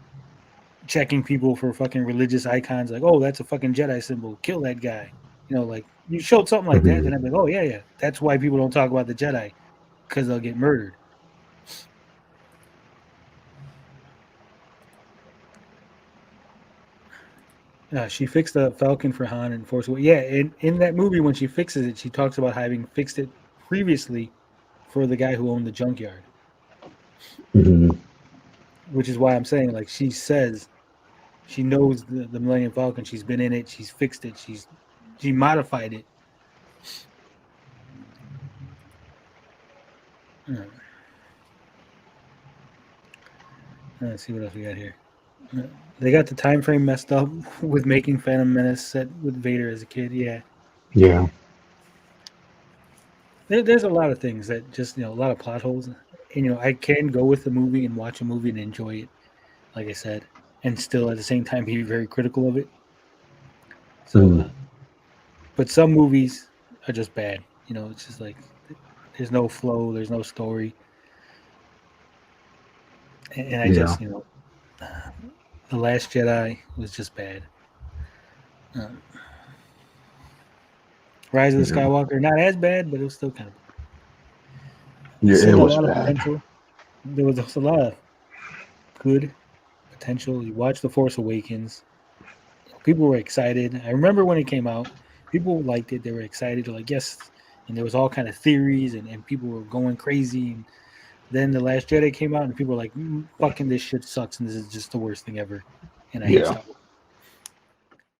checking people for fucking religious icons, like oh that's a fucking Jedi symbol, kill that guy. Like you showed something like that, Hmm. then I'd be like, oh yeah, yeah, that's why people don't talk about the Jedi because they'll get murdered. She fixed the Falcon for Han and Force Awakens. Yeah, in that movie when she fixes it, she talks about having fixed it previously for the guy who owned the junkyard, Hmm. which is why I'm saying like she says she knows the Millennium Falcon. She's been in it. She's fixed it. She modified it Let's see what else we got here. They got the time frame messed up with making Phantom Menace set with Vader as a kid. Yeah, Yeah. there's a lot of things that just a lot of plot holes. And I can go with the movie and watch a movie and enjoy it, like I said, and still at the same time be very critical of it. So, Mm. but some movies are just bad. It's just like there's no flow, there's no story, and I Yeah. just the Last Jedi was just bad. Um, Rise of the Yeah. Skywalker not as bad, but it was still kind of Yeah, it still a was lot of bad. potential. There was a lot of good potential. You watch The Force Awakens. People were excited. I remember when it came out, people liked it. They were excited. They're like, yes. And there was all kind of theories and people were going crazy. And then The Last Jedi came out and people were like, fucking this shit sucks and this is just the worst thing ever. And I hate Yeah. Star Wars.